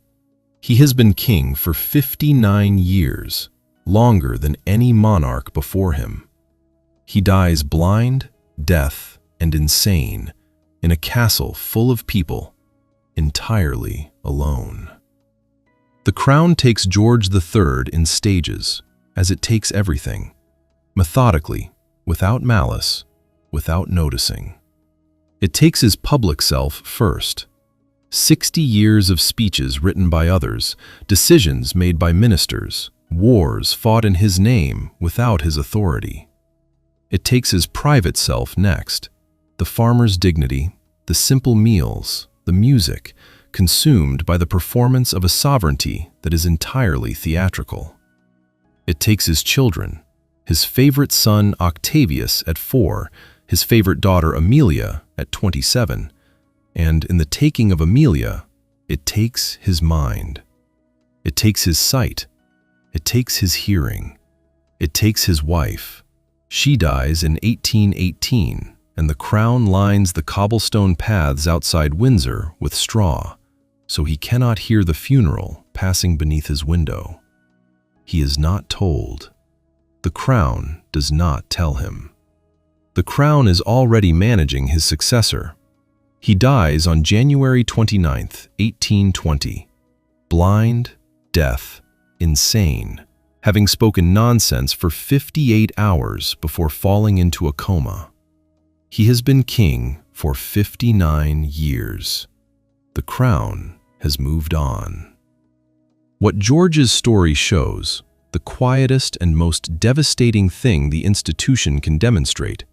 He has been king for 59 years, longer than any monarch before him. He dies blind, deaf, and insane in a castle full of people, entirely alone. The crown takes George III in stages, as it takes everything, methodically, without malice, without noticing. It takes his public self first. 60 years of speeches written by others, decisions made by ministers, wars fought in his name without his authority. It takes his private self next, the farmer's dignity, the simple meals, the music, consumed by the performance of a sovereignty that is entirely theatrical. It takes his children, his favorite son Octavius at 4, his favorite daughter Amelia at 27, and in the taking of Amelia, it takes his mind. It takes his sight. It takes his hearing. It takes his wife. She dies in 1818, and the crown lines the cobblestone paths outside Windsor with straw, so he cannot hear the funeral passing beneath his window. He is not told. The crown does not tell him. The crown is already managing his successor. He dies on January 29, 1820, blind, deaf, insane, having spoken nonsense for 58 hours before falling into a coma. He has been king for 59 years. The crown has moved on. What George's story shows, the quietest and most devastating thing the institution can demonstrate,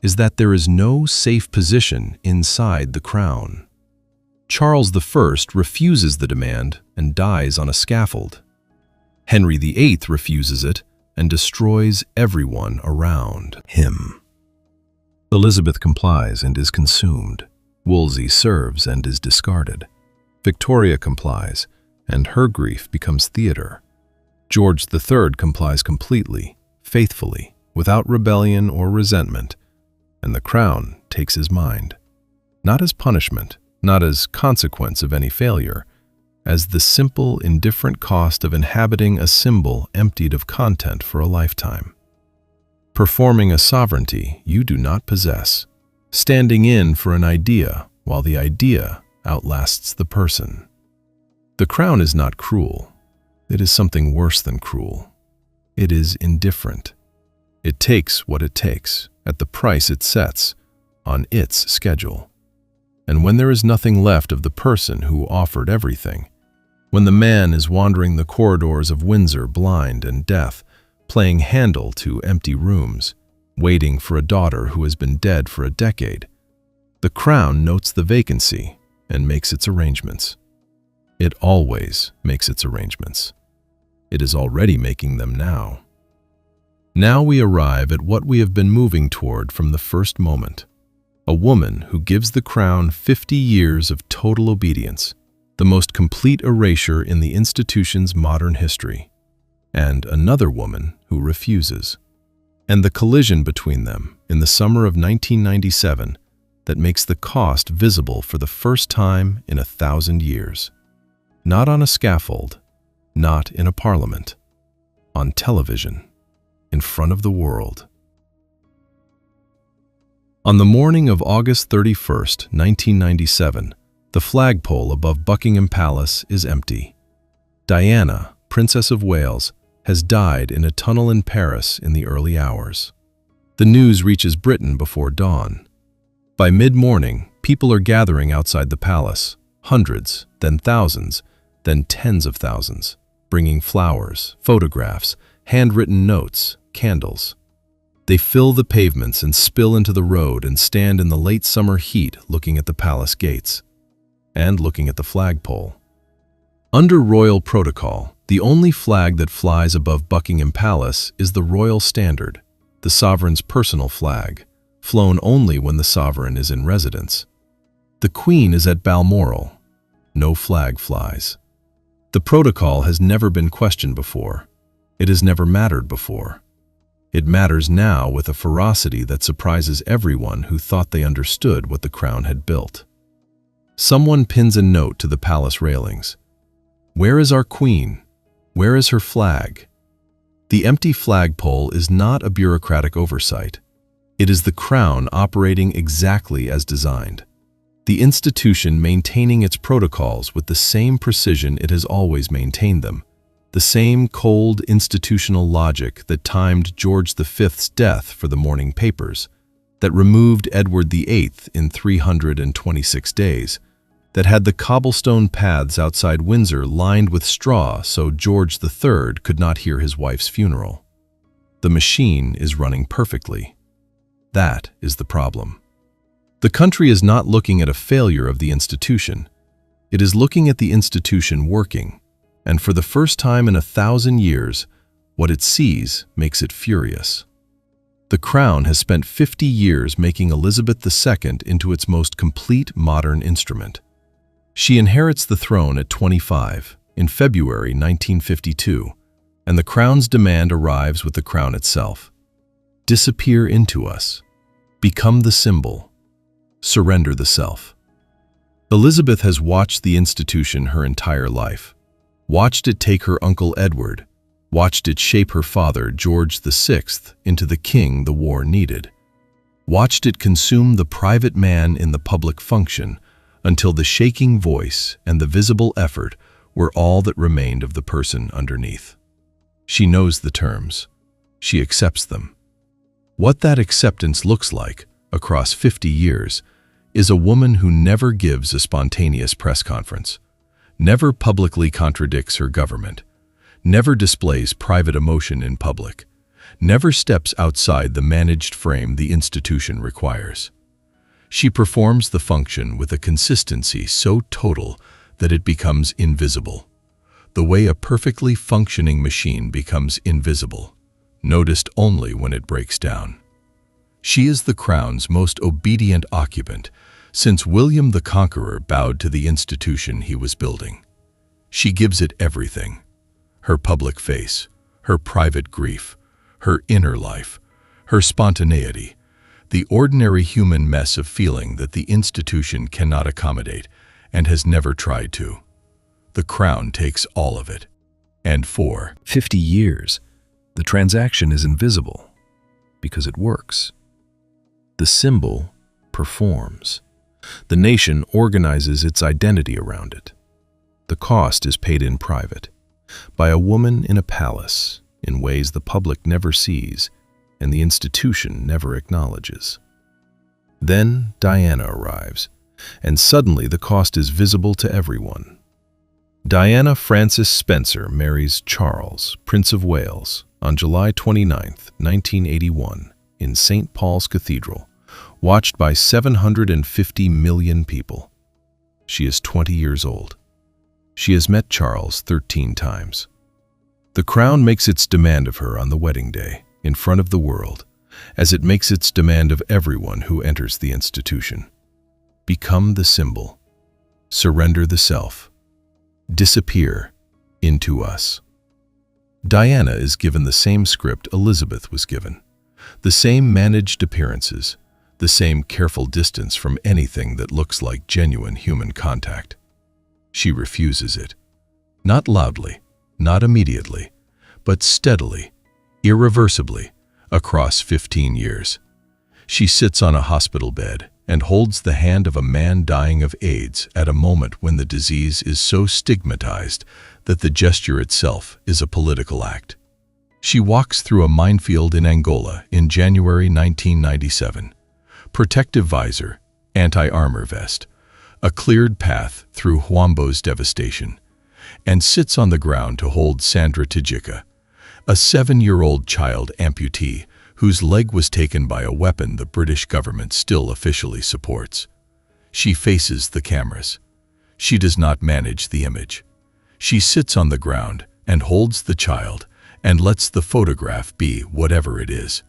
is that there is no safe position inside the crown. Charles I refuses the demand and dies on a scaffold. Henry VIII refuses it and destroys everyone around him. Elizabeth complies and is consumed. Wolsey serves and is discarded. Victoria complies, and her grief becomes theater. George III complies completely, faithfully, without rebellion or resentment, and the crown takes his mind, not as punishment, not as consequence of any failure, as the simple, indifferent cost of inhabiting a symbol emptied of content for a lifetime. Performing a sovereignty you do not possess, standing in for an idea while the idea outlasts the person. The crown is not cruel. It is something worse than cruel. It is indifferent. It takes what it takes, at the price it sets, on its schedule. And when there is nothing left of the person who offered everything, when the man is wandering the corridors of Windsor blind and deaf, playing Handel to empty rooms, waiting for a daughter who has been dead for a decade, the crown notes the vacancy and makes its arrangements. It always makes its arrangements. It is already making them now. Now we arrive at what we have been moving toward from the first moment. A woman who gives the crown 50 years of total obedience, the most complete erasure in the institution's modern history, and another woman who refuses. And the collision between them in the summer of 1997 that makes the cost visible for the first time in 1,000 years. Not on a scaffold, not in a parliament, on television, in front of the world. On the morning of August 31st, 1997, the flagpole above Buckingham Palace is empty. Diana, Princess of Wales, has died in a tunnel in Paris in the early hours. The news reaches Britain before dawn. By mid-morning, people are gathering outside the palace, hundreds, then thousands, then tens of thousands, bringing flowers, photographs, handwritten notes, candles. They fill the pavements and spill into the road and stand in the late summer heat looking at the palace gates and looking at the flagpole. Under royal protocol, the only flag that flies above Buckingham Palace is the royal standard, the sovereign's personal flag, flown only when the sovereign is in residence. The Queen is at Balmoral. No flag flies. The protocol has never been questioned before. It has never mattered before. It matters now with a ferocity that surprises everyone who thought they understood what the crown had built. Someone pins a note to the palace railings. Where is our Queen? Where is her flag? The empty flagpole is not a bureaucratic oversight. It is the crown operating exactly as designed. The institution maintaining its protocols with the same precision it has always maintained them. The same cold institutional logic that timed George V's death for the morning papers, that removed Edward VIII in 326 days, that had the cobblestone paths outside Windsor lined with straw so George III could not hear his wife's funeral. The machine is running perfectly. That is the problem. The country is not looking at a failure of the institution. It is looking at the institution working, and for the first time in 1,000 years, what it sees makes it furious. The Crown has spent 50 years making Elizabeth II into its most complete modern instrument. She inherits the throne at 25 in February 1952, and the Crown's demand arrives with the Crown itself. Disappear into us. Become the symbol. Surrender the self. Elizabeth has watched the institution her entire life, watched it take her uncle Edward, watched it shape her father George VI into the king the war needed, watched it consume the private man in the public function until the shaking voice and the visible effort were all that remained of the person underneath. She knows the terms. She accepts them. What that acceptance looks like across 50 years is a woman who never gives a spontaneous press conference, never publicly contradicts her government, never displays private emotion in public, never steps outside the managed frame the institution requires. She performs the function with a consistency so total that it becomes invisible, the way a perfectly functioning machine becomes invisible, noticed only when it breaks down. She is the Crown's most obedient occupant since William the Conqueror bowed to the institution he was building. She gives it everything: her public face, her private grief, her inner life, her spontaneity, the ordinary human mess of feeling that the institution cannot accommodate and has never tried to. The Crown takes all of it. And for 50 years, the transaction is invisible because it works. The symbol performs. The nation organizes its identity around it. The cost is paid in private, by a woman in a palace, in ways the public never sees and the institution never acknowledges. Then Diana arrives, and suddenly the cost is visible to everyone. Diana Frances Spencer marries Charles, Prince of Wales, on July 29, 1981, in St. Paul's Cathedral, watched by 750 million people. She is 20 years old. She has met Charles 13 times. The Crown makes its demand of her on the wedding day, in front of the world, as it makes its demand of everyone who enters the institution. Become the symbol. Surrender the self. Disappear into us. Diana is given the same script Elizabeth was given, the same managed appearances, the same careful distance from anything that looks like genuine human contact. She refuses it. Not loudly, not immediately, but steadily, irreversibly, across 15 years. She sits on a hospital bed and holds the hand of a man dying of AIDS at a moment when the disease is so stigmatized that the gesture itself is a political act. She walks through a minefield in Angola in January 1997. Protective visor, anti-armor vest, a cleared path through Huambo's devastation, and sits on the ground to hold Sandra Tijica, a 7-year-old child amputee whose leg was taken by a weapon the British government still officially supports. She faces the cameras. She does not manage the image. She sits on the ground and holds the child and lets the photograph be whatever it is.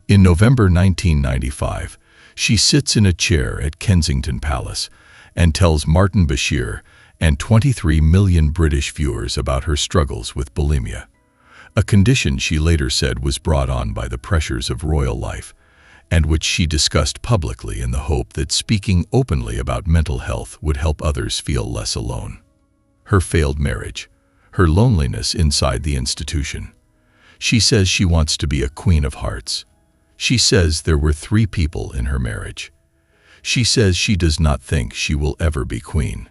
In November 1995, she sits in a chair at Kensington Palace and tells Martin Bashir and 23 million British viewers about her struggles with bulimia, a condition she later said was brought on by the pressures of royal life, and which she discussed publicly in the hope that speaking openly about mental health would help others feel less alone. Her failed marriage, her loneliness inside the institution. She says she wants to be a Queen of Hearts. She says there were 3 people in her marriage. She says she does not think she will ever be queen.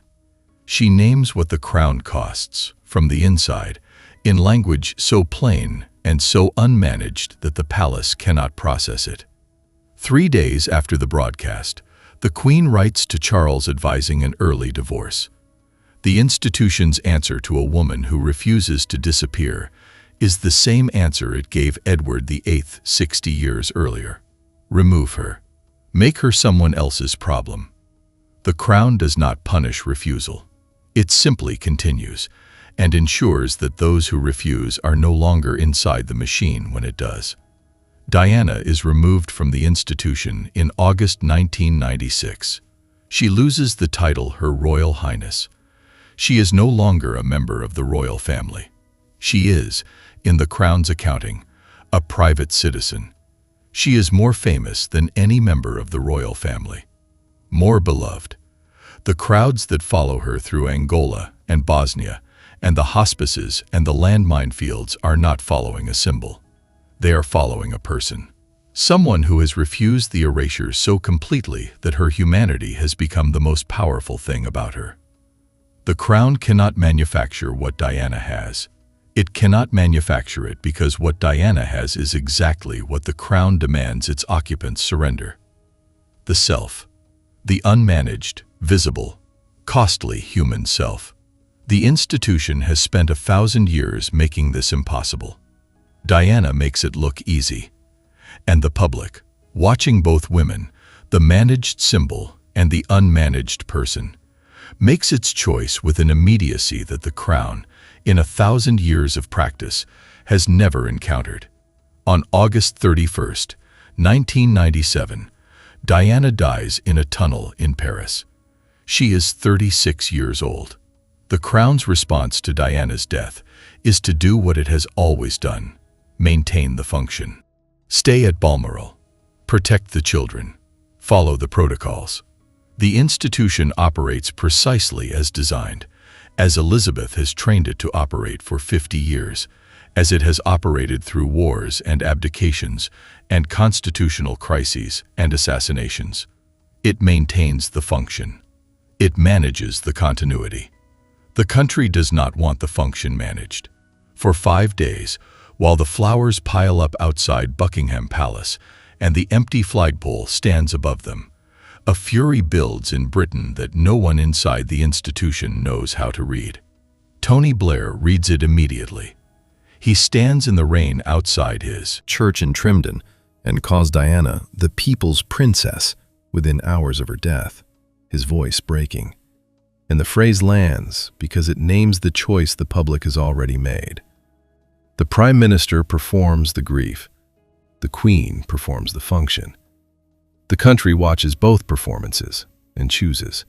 She names what the Crown costs, from the inside, in language so plain and so unmanaged that the palace cannot process it. 3 days after the broadcast, the Queen writes to Charles advising an early divorce. The institution's answer to a woman who refuses to disappear is the same answer it gave Edward VIII 60 years earlier. Remove her. Make her someone else's problem. The Crown does not punish refusal. It simply continues and ensures that those who refuse are no longer inside the machine when it does. Diana is removed from the institution in August 1996. She loses the title Her Royal Highness. She is no longer a member of the royal family. She is, in the Crown's accounting, a private citizen. She is more famous than any member of the royal family. More beloved. The crowds that follow her through Angola and Bosnia, and the hospices and the landmine fields are not following a symbol. They are following a person. Someone who has refused the erasure so completely that her humanity has become the most powerful thing about her. The Crown cannot manufacture what Diana has. It cannot manufacture it because what Diana has is exactly what the Crown demands its occupants surrender. The self. The unmanaged, visible, costly human self. The institution has spent 1,000 years making this impossible. Diana makes it look easy. And the public, watching both women, the managed symbol and the unmanaged person, makes its choice with an immediacy that the Crown, in 1,000 years of practice, has never encountered. On August 31st, 1997, Diana dies in a tunnel in Paris. She is 36 years old. The Crown's response to Diana's death is to do what it has always done: maintain the function. Stay at Balmoral. Protect the children. Follow the protocols. The institution operates precisely as designed, as Elizabeth has trained it to operate for 50 years, as it has operated through wars and abdications and constitutional crises and assassinations. It maintains the function. It manages the continuity. The country does not want the function managed. For 5 days, while the flowers pile up outside Buckingham Palace and the empty flagpole stands above them, a fury builds in Britain that no one inside the institution knows how to read. Tony Blair reads it immediately. He stands in the rain outside his church in Trimdon and calls Diana the people's princess within hours of her death, his voice breaking. And the phrase lands because it names the choice the public has already made. The Prime Minister performs the grief. The Queen performs the function. The country watches both performances and chooses.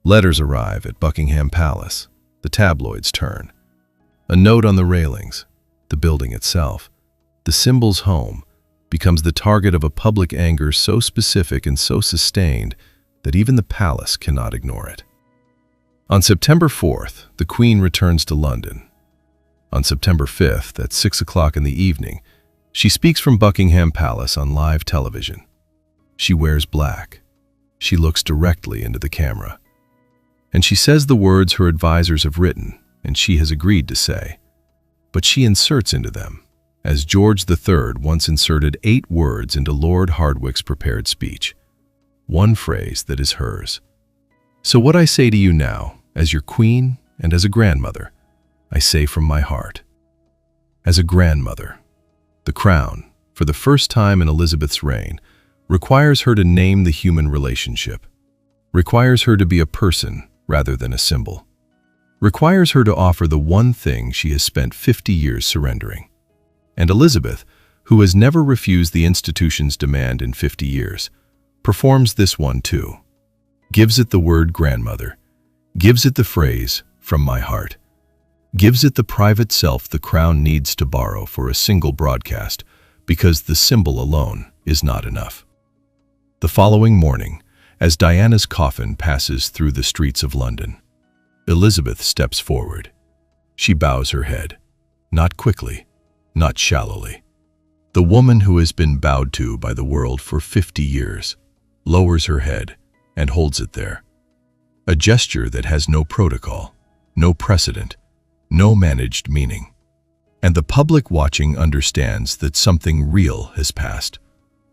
Letters arrive at Buckingham Palace. The tabloids turn. A note on the railings, the building itself, the symbol's home, becomes the target of a public anger so specific and so sustained that even the palace cannot ignore it. On September 4th, the Queen returns to London. On September 5th, at 6 o'clock in the evening, she speaks from Buckingham Palace on live television. She wears black. She looks directly into the camera. And she says the words her advisors have written and she has agreed to say. But she inserts into them, as George III once inserted 8 words into Lord Hardwicke's prepared speech. One phrase that is hers. So what I say to you now, as your Queen and as a grandmother, I say from my heart. As a grandmother, the Crown, for the first time in Elizabeth's reign, requires her to name the human relationship, requires her to be a person rather than a symbol, requires her to offer the one thing she has spent 50 years surrendering. And Elizabeth, who has never refused the institution's demand in 50 years, performs this one too, gives it the word grandmother, gives it the phrase, from my heart, gives it the private self the Crown needs to borrow for a single broadcast because the symbol alone is not enough. The following morning, as Diana's coffin passes through the streets of London, Elizabeth steps forward. She bows her head, not quickly, not shallowly. The woman who has been bowed to by the world for 50 years lowers her head and holds it there. A gesture that has no protocol, no precedent, no managed meaning. And the public watching understands that something real has passed.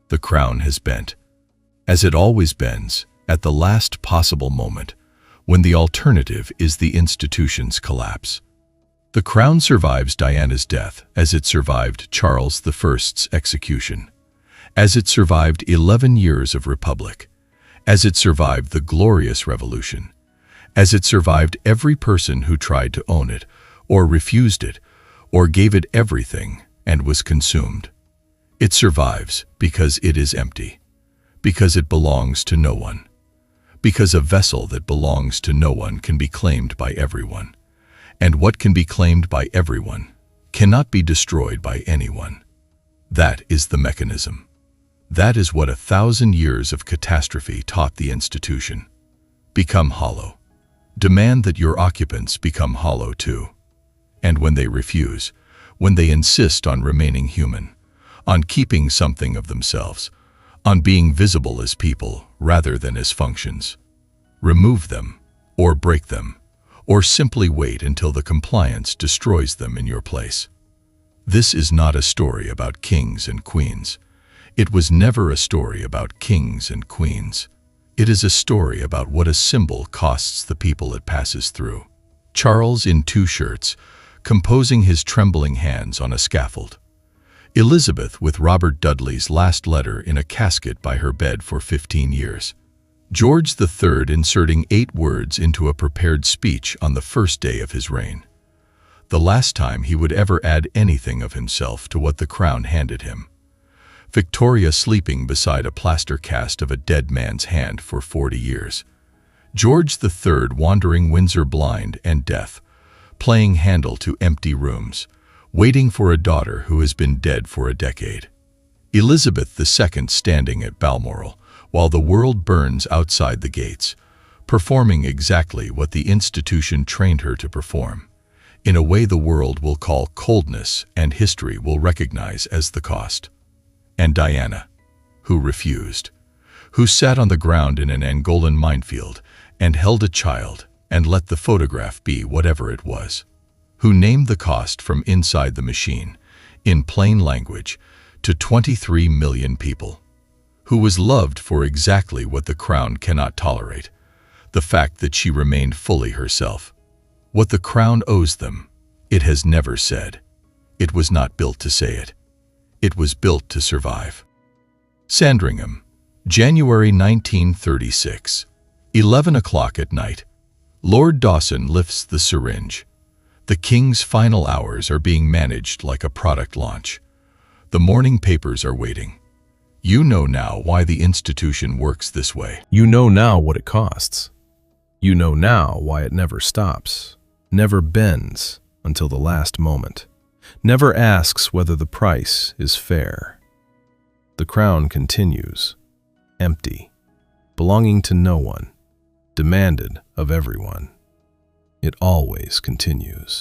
The Crown has bent, as it always bends, at the last possible moment, when the alternative is the institution's collapse. The Crown survives Diana's death as it survived Charles I's execution, as it survived 11 years of republic, as it survived the Glorious Revolution, as it survived every person who tried to own it, or refused it, or gave it everything and was consumed. It survives because it is empty, because it belongs to no one, because a vessel that belongs to no one can be claimed by everyone, and what can be claimed by everyone cannot be destroyed by anyone. That is the mechanism. That is what 1,000 years of catastrophe taught the institution. Become hollow. Demand that your occupants become hollow too. And when they refuse, when they insist on remaining human, on keeping something of themselves, on being visible as people rather than as functions, remove them, or break them, or simply wait until the compliance destroys them in your place. This is not a story about kings and queens. It was never a story about kings and queens. It is a story about what a symbol costs the people it passes through. Charles in 2 shirts, composing his trembling hands on a scaffold. Elizabeth with Robert Dudley's last letter in a casket by her bed for 15 years. George III inserting 8 words into a prepared speech on the first day of his reign. The last time he would ever add anything of himself to what the crown handed him. Victoria sleeping beside a plaster cast of a dead man's hand for 40 years. George III wandering Windsor blind and deaf, playing Handel to empty rooms, waiting for a daughter who has been dead for a decade. Elizabeth II standing at Balmoral while the world burns outside the gates, performing exactly what the institution trained her to perform, in a way the world will call coldness and history will recognize as the cost. And Diana, who refused, who sat on the ground in an Angolan minefield and held a child and let the photograph be whatever it was, who named the cost from inside the machine, in plain language, to 23 million people, who was loved for exactly what the crown cannot tolerate, the fact that she remained fully herself. What the crown owes them, it has never said. It was not built to say it. It was built to survive. Sandringham, January 1936, 11 o'clock at night. Lord Dawson lifts the syringe. The King's final hours are being managed like a product launch. The morning papers are waiting. You know now why the institution works this way. You know now what it costs. You know now why it never stops, never bends until the last moment, never asks whether the price is fair. The crown continues, empty, belonging to no one, demanded of everyone. It always continues.